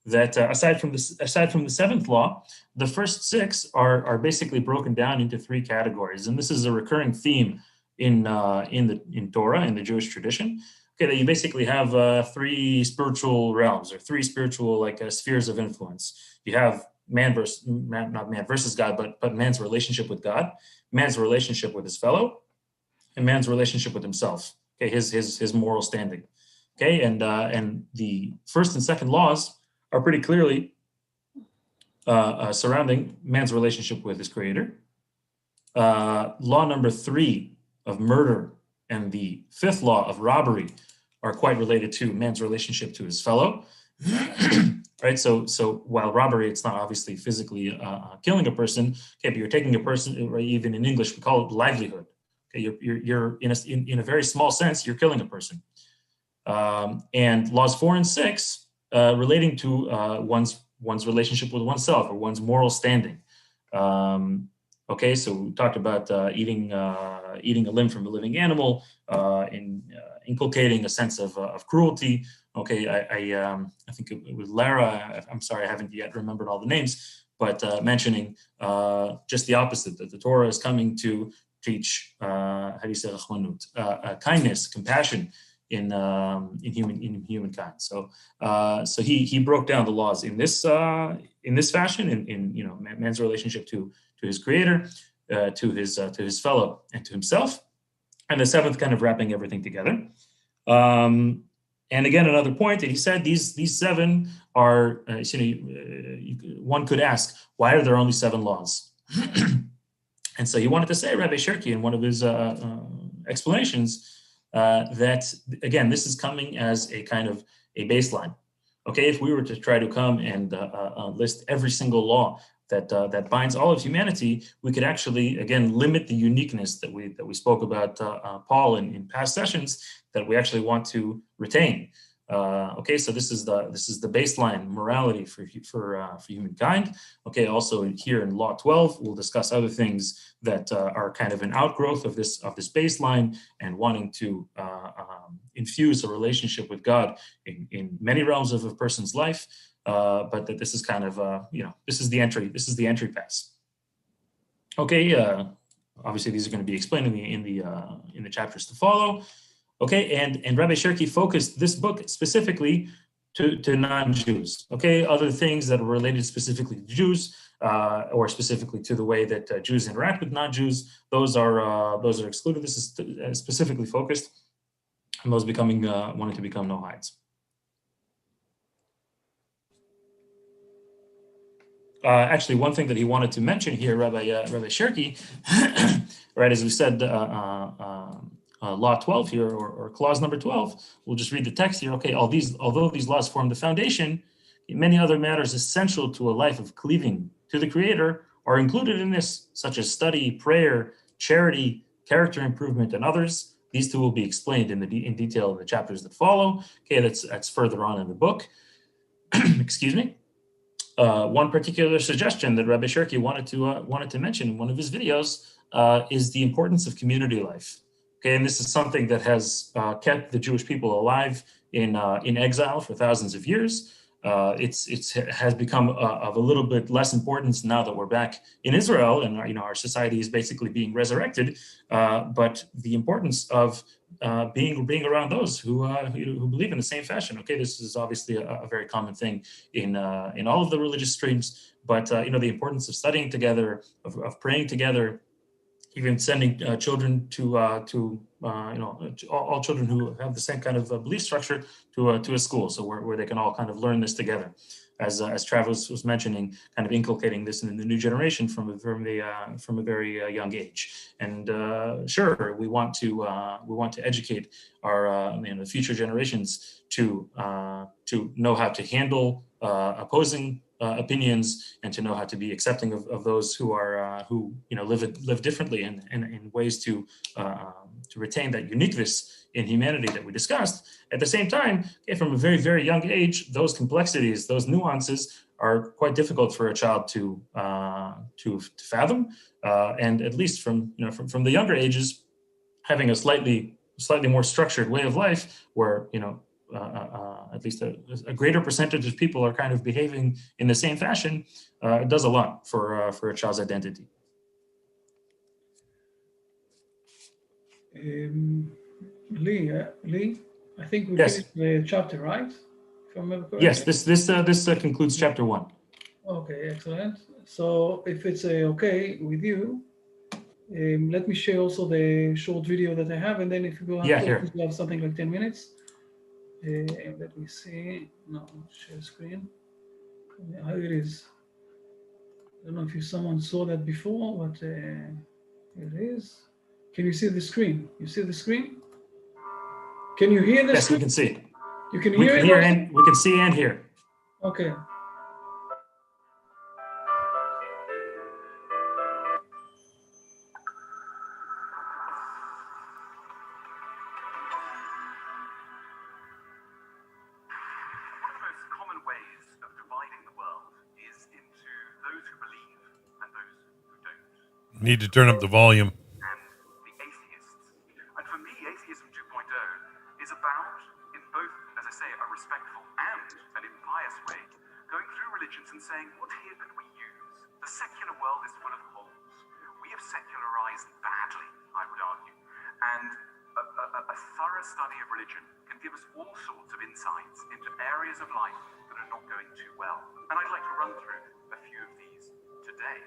that aside from the 7th law, the first 6 are basically broken down into 3 categories, and this is a recurring theme in Torah, in the Jewish tradition. Okay, that you basically have 3 spiritual realms, or 3 spiritual spheres of influence. You have not man versus God, but man's relationship with God, man's relationship with his fellow, and man's relationship with himself. Okay, his moral standing. Okay, and the first and second laws are pretty clearly surrounding man's relationship with his creator. Law number 3 of murder and the 5th law of robbery are quite related to man's relationship to his fellow. Right, so while robbery, it's not obviously physically killing a person. Okay, but you're taking a person, right, even in English we call it livelihood. Okay, you're in a very small sense, you're killing a person. And laws 4 and 6 relating to one's relationship with oneself or one's moral standing. Okay, so we talked about eating a limb from a living animal, inculcating a sense of cruelty. Okay, I think it was Lara. I'm sorry, I haven't yet remembered all the names, but mentioning just the opposite, that the Torah is coming to teach how do you say kindness, compassion in humankind. So he broke down the laws in this fashion, in man's relationship to his creator, to his fellow, and to himself, and the 7th kind of wrapping everything together. And again, another point that he said, these 7 are one could ask, why are there only 7 laws? And so he wanted to say, Rabbi Shirky, in one of his explanations, that again, this is coming as a kind of a baseline. Okay, if we were to try to come and list every single law that binds all of humanity, we could actually again limit the uniqueness that we spoke about, Paul, in past sessions, that we actually want to retain. Okay, so this is the baseline morality for humankind. Okay, also here in Law 12, we'll discuss other things that are kind of an outgrowth of this baseline, and wanting to infuse a relationship with God in many realms of a person's life. But that this is kind of this is the entry pass. Okay, obviously these are going to be explained in the chapters to follow. Okay, and Rabbi Shirky focused this book specifically to non-Jews. Okay, other things that are related specifically to Jews, or specifically to the way that Jews interact with non-Jews, those are excluded. This is specifically focused on those wanting to become Noahides. Actually, one thing that he wanted to mention here, Rabbi Shirky, right, as we said, Law 12 here, or clause number 12, we'll just read the text here. Okay, although these laws form the foundation, Many other matters essential to a life of cleaving to the Creator are included in this, such as study, prayer, charity, character improvement, and others. These two will be explained in detail in the chapters that follow. Okay, that's further on in the book. Excuse me. One particular suggestion that Rabbi Shirky wanted to mention in one of his videos is the importance of community life. Okay, and this is something that has kept the Jewish people alive in exile for thousands of years. It has become of a little bit less importance now that we're back in Israel and our society is basically being resurrected. But the importance of being around those who believe in the same fashion. Okay, this is obviously a very common thing in all of the religious streams. But the importance of studying together, of praying together, even sending children to all children who have the same kind of belief structure to a school, so where they can all kind of learn this together, as Travis was mentioning, kind of inculcating this in the new generation from a very young age. And sure, we want to educate our future generations to know how to handle opposing opinions and to know how to be accepting of those who live differently and in ways to retain that uniqueness in humanity that we discussed. At the same time, from a very, very young age, those complexities, those nuances are quite difficult for a child to fathom. And at least from the younger ages, having a slightly more structured way of life where at least a greater percentage of people are kind of behaving in the same fashion, it does a lot for a child's identity.
Lee, I think we finished the chapter, right? If I remember correctly.
Yes, this concludes chapter 1.
Okay, excellent. So if it's okay with you, let me share also the short video that I have, and then if you go have we have something like 10 minutes. Let me see. No, share screen. Here it is. I don't know if someone saw that before, but here it is. Can you see the screen? You see the screen? Can you hear this?
Yes, we can see.
You can
we
hear
can
it?
Hear and we can see and hear.
Okay.
Need to turn up the volume.
And the atheists. And for me, atheism 2.0 is about, in both, as I say, a respectful and an impious way, going through religions and saying, what here could we use? The secular world is full of holes. We have secularized badly, I would argue. And a thorough study of religion can give us all sorts of insights into areas of life that are not going too well. And I'd like to run through a few of these today.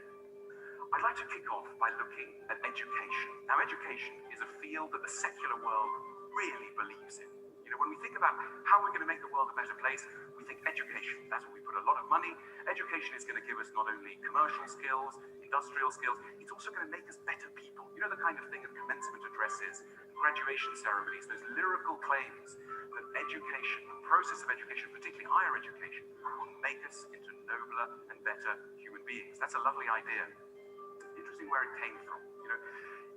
I'd like to kick off by looking at education. Now, education is a field that the secular world really believes in. When we think about how we're going to make the world a better place, we think education. That's where we put a lot of money. Education is going to give us not only commercial skills, industrial skills, it's also going to make us better people. The kind of thing at commencement addresses, graduation ceremonies, those lyrical claims that education, the process of education, particularly higher education, will make us into nobler and better human beings. That's a lovely idea. Interesting where it came from.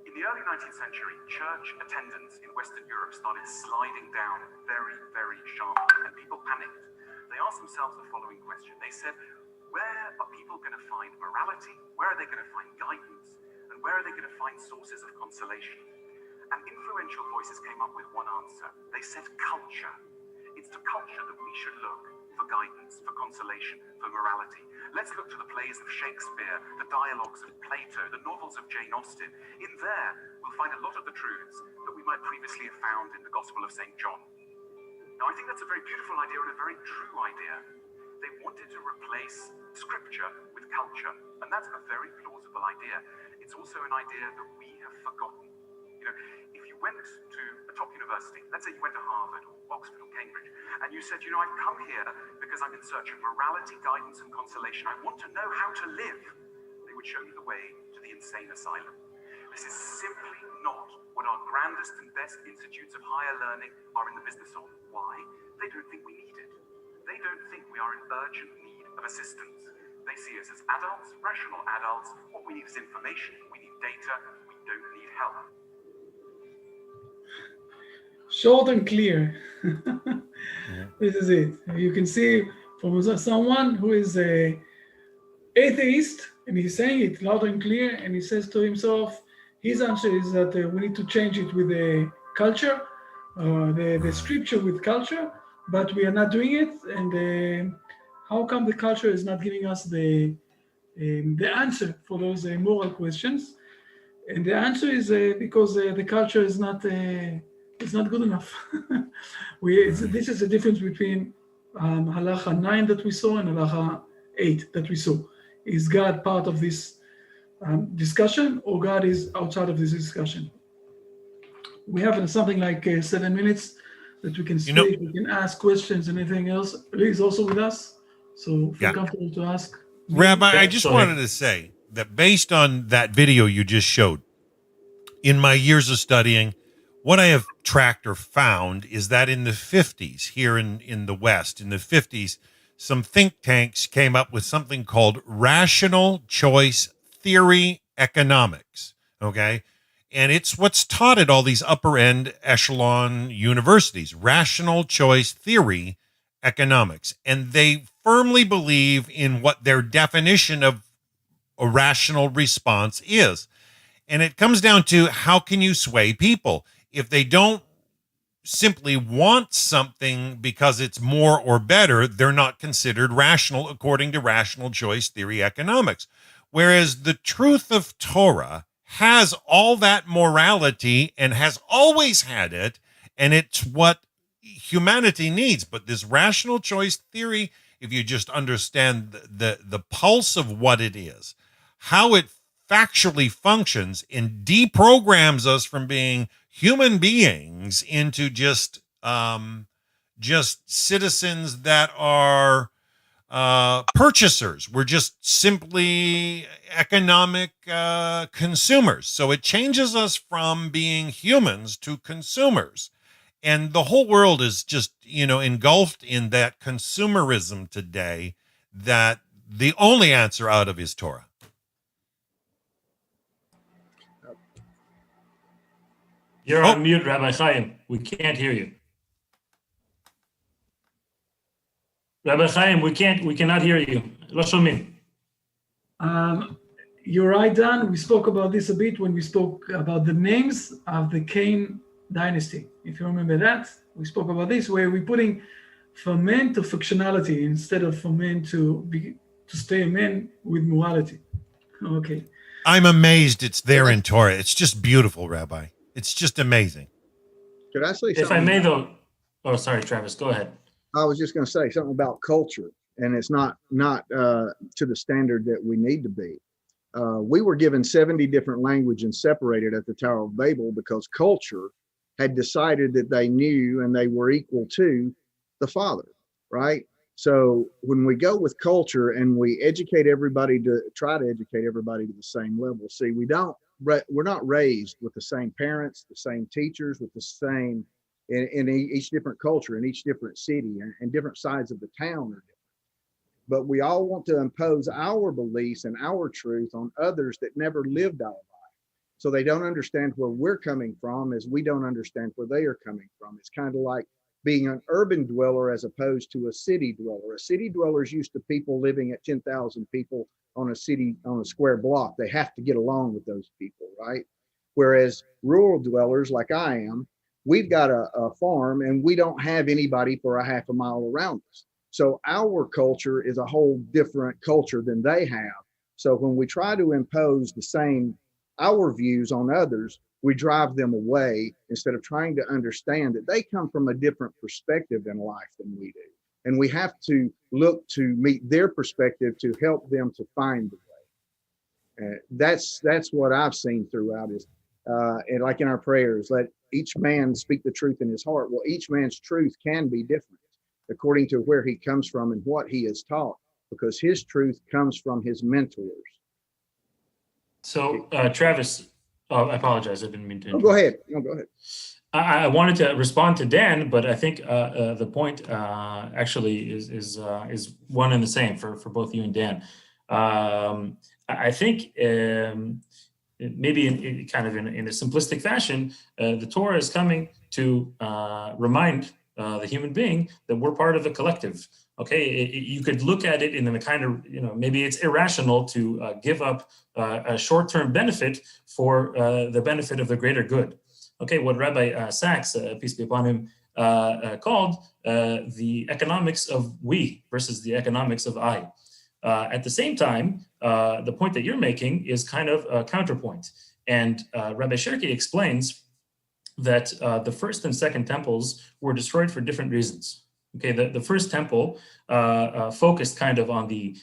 In the early 19th century, church attendance in Western Europe started sliding down very, very sharply, and people panicked. They asked themselves the following question. They said, where are people going to find morality? Where are they going to find guidance? And where are they going to find sources of consolation? And influential voices came up with one answer. They said culture. It's to culture that we should look for guidance, for consolation, for morality. Let's look to the plays of Shakespeare, the dialogues of Plato, the novels of Jane Austen. In there, we'll find a lot of the truths that we might previously have found in the Gospel of St. John. Now, I think that's a very beautiful idea and a very true idea. They wanted to replace scripture with culture, and that's a very plausible idea. It's also an idea that we have forgotten. If you went to a top university, let's say you went to Harvard or Oxford or Cambridge, and you said, I've come here because I'm in search of morality, guidance, and consolation. I want to know how to live. They would show you the way to the insane asylum. This is simply not what our grandest and best institutes of higher learning are in the business of. Why? They don't think we need it. They don't think we are in urgent need of assistance. They see us as adults, rational adults. What we need is information, we need data, we don't need help.
Short and clear. This is it. You can see from someone who is a atheist, and he's saying it loud and clear, and he says to himself, his answer is that we need to change it with the culture, the scripture with culture, but we are not doing it. And how come the culture is not giving us the answer for those moral questions? And the answer is because the culture is not good enough. This is the difference between halacha 9 that we saw and halacha 8 that we saw. Is God part of this discussion, or God is outside of this discussion? We have something like 7 minutes that we can speak, we can ask questions and anything else. Lee is also with us, so feel comfortable to ask.
Rabbi, I just wanted to say that based on that video you just showed, in my years of studying, what I have tracked or found is that in the 50s, here in the West, in the 50s, some think tanks came up with something called rational choice theory economics, okay? And it's what's taught at all these upper end echelon universities, rational choice theory economics. And they firmly believe in what their definition of a rational response is. And it comes down to, how can you sway people? If they don't simply want something because it's more or better, they're not considered rational according to rational choice theory economics. Whereas the truth of Torah has all that morality and has always had it, and it's what humanity needs. But this rational choice theory, if you just understand the pulse of what it is, how it factually functions, and deprograms us from being human beings into just citizens that are purchasers. We're just simply economic consumers. So it changes us from being humans to consumers. And the whole world is just, engulfed in that consumerism today, that the only answer out of is Torah.
You're on mute, Rabbi Chaim. We can't hear you. Rabbi Chaim, we cannot hear you. Lo shomim.
You're right, Dan. We spoke about this a bit when we spoke about the names of the Cain dynasty. If you remember that, we spoke about this, where we're putting from men to functionality instead of from men to stay a man with morality. Okay.
I'm amazed it's there in Torah. It's just beautiful, Rabbi. It's just amazing.
Could I say something?
If I may, though. Oh, sorry, Travis. Go ahead.
I was just going to say something about culture, and it's not to the standard that we need to be. We were given 70 different languages and separated at the Tower of Babel because culture had decided that they knew and they were equal to the Father, right? So when we go with culture and we educate everybody to try to educate everybody to the same level, see, we're not raised with the same parents, the same teachers, with the same in each different culture, in each different city, and different sides of the town are different. But we all want to impose our beliefs and our truth on others that never lived our life. So they don't understand where we're coming from, as we don't understand where they are coming from. It's kind of like being an urban dweller as opposed to a city dweller. A city dweller is used to people living at 10,000 people on a square block. They have to get along with those people, right? Whereas rural dwellers like I am, we've got a farm and we don't have anybody for a half a mile around us. So our culture is a whole different culture than they have. So when we try to impose our views on others, we drive them away instead of trying to understand that they come from a different perspective in life than we do. And we have to look to meet their perspective to help them to find the way. That's what I've seen throughout is, and like in our prayers, let each man speak the truth in his heart. Well, each man's truth can be different according to where he comes from and what he is taught, because his truth comes from his mentors.
So, Travis, I apologize. I didn't mean to.
Go ahead. No, go ahead.
I wanted to respond to Dan, but I think the point actually is one and the same for both you and Dan. I think maybe in kind of in a simplistic fashion, the Torah is coming to remind the human being that we're part of the collective. Okay, you could look at it in a kind of, maybe it's irrational to give up a short-term benefit for the benefit of the greater good. Okay, what Rabbi Sachs, peace be upon him, called the economics of we versus the economics of I. At the same time, the point that you're making is kind of a counterpoint. And Rabbi Sherki explains that the first and second temples were destroyed for different reasons. Okay, the first temple focused kind of on the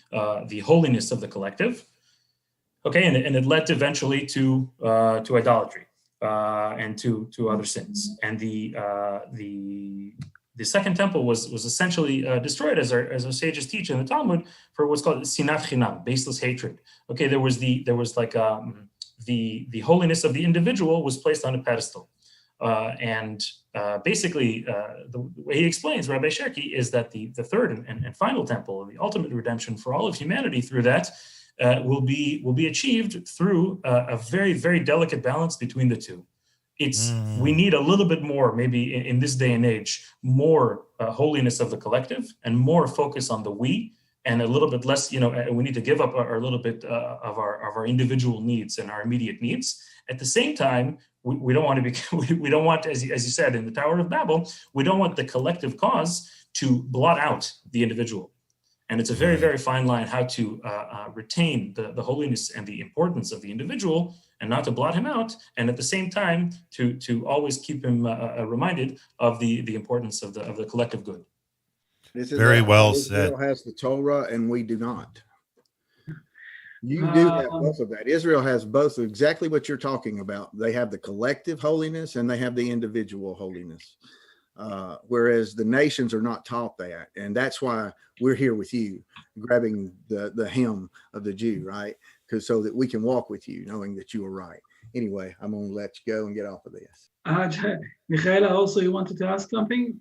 holiness of the collective. Okay, and it led eventually to idolatry. And to other sins, and the second temple was essentially destroyed, as our sages teach in the Talmud, for what's called sinat chinam, baseless hatred. Okay, there was the holiness of the individual was placed on a pedestal, and basically the way he explains, Rabbi Sherki, is that the third and final temple, the ultimate redemption for all of humanity through that. Will be achieved through a very, very delicate balance between the two. We need a little bit more, maybe in this day and age, more holiness of the collective and more focus on the we, and a little bit less, we need to give up a little bit of our individual needs and our immediate needs. At the same time, we don't want to be, we don't want, as you said in the Tower of Babel, we don't want the collective cause to blot out the individual. And it's a very, very fine line how to retain the holiness and the importance of the individual and not to blot him out. And at the same time, to always keep him reminded of the importance of the collective good.
Very well said.
Israel has the Torah and we do not. You do have both of that. Israel has both, exactly what you're talking about. They have the collective holiness and they have the individual holiness. Whereas the nations are not taught that. And that's why we're here with you, grabbing the hem of the Jew, right? Because so that we can walk with you, knowing that you are right. Anyway, I'm going to let you go and get off of this.
Michaela, also you wanted to ask something?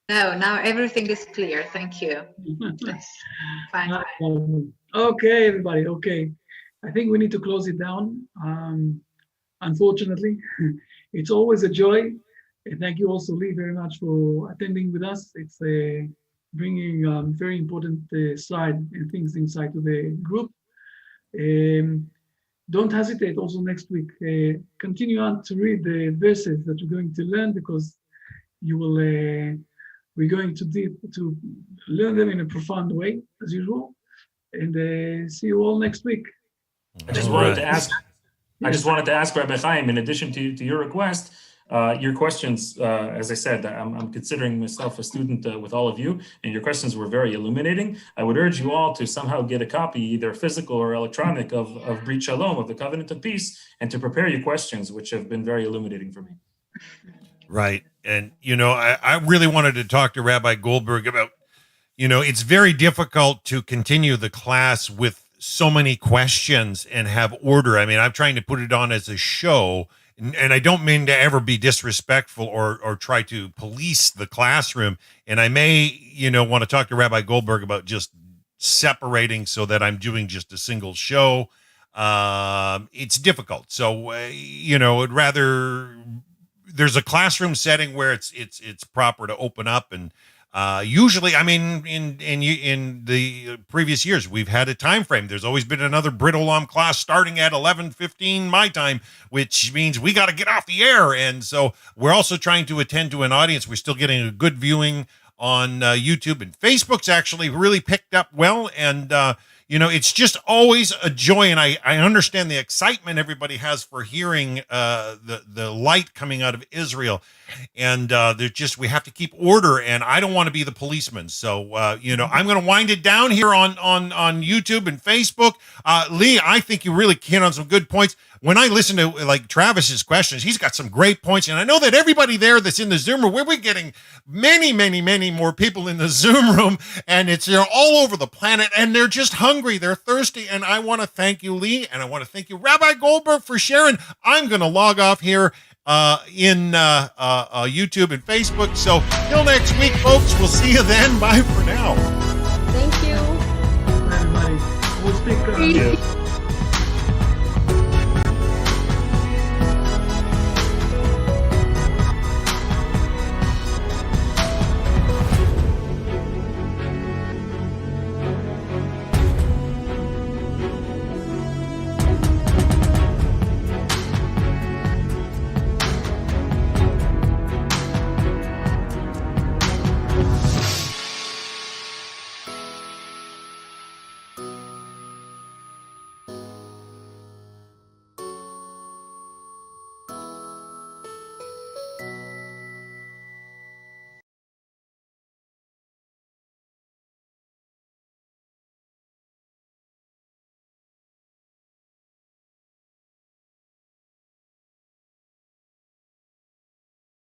No, now everything is clear. Thank you. Fine.
Okay, everybody. Okay. I think we need to close it down. Unfortunately, it's always a joy. And thank you also, Lee, very much for attending with us. It's bringing very important side and things inside to the group. Don't hesitate also next week. Continue on to read the verses that you're going to learn, because you will. We're going to learn them in a profound way, as usual. And see you all next week.
I just wanted to ask. I just wanted to ask Rabbi Chaim, in addition to your request, your questions, as I said, I'm considering myself a student with all of you, and your questions were very illuminating. I would urge you all to somehow get a copy, either physical or electronic, of Brit Shalom, of the Covenant of Peace, and to prepare your questions, which have been very illuminating for me.
Right. And, I really wanted to talk to Rabbi Goldberg about, it's very difficult to continue the class with so many questions and have order. I mean, I'm trying to put it on as a show, and I don't mean to ever be disrespectful or try to police the classroom. And I may, want to talk to Rabbi Goldberg about just separating so that I'm doing just a single show. It's difficult. So, I'd rather there's a classroom setting where it's proper to open up. And usually, I mean, in the previous years, we've had a time frame. There's always been another Brit Olam class starting at 11:15 my time, which means we got to get off the air. And so we're also trying to attend to an audience. We're still getting a good viewing on YouTube, and Facebook's actually really picked up well. And it's just always a joy, and I understand the excitement everybody has for hearing the light coming out of Israel, and we have to keep order, and I don't want to be the policeman. So I'm going to wind it down here on YouTube and Facebook. Lee, I think you really hit on some good points. When I listen to like Travis's questions, he's got some great points, and I know that everybody there that's in the Zoom room, we're getting many, many, many more people in the Zoom room, and they're all over the planet, and they're just hungry, they're thirsty, and I want to thank you, Lee, and I want to thank you, Rabbi Goldberg, for sharing. I'm going to log off here in YouTube and Facebook. So till next week, folks, we'll see you then. Bye for now.
Thank you.
Everybody, we'll speak.
Thank you.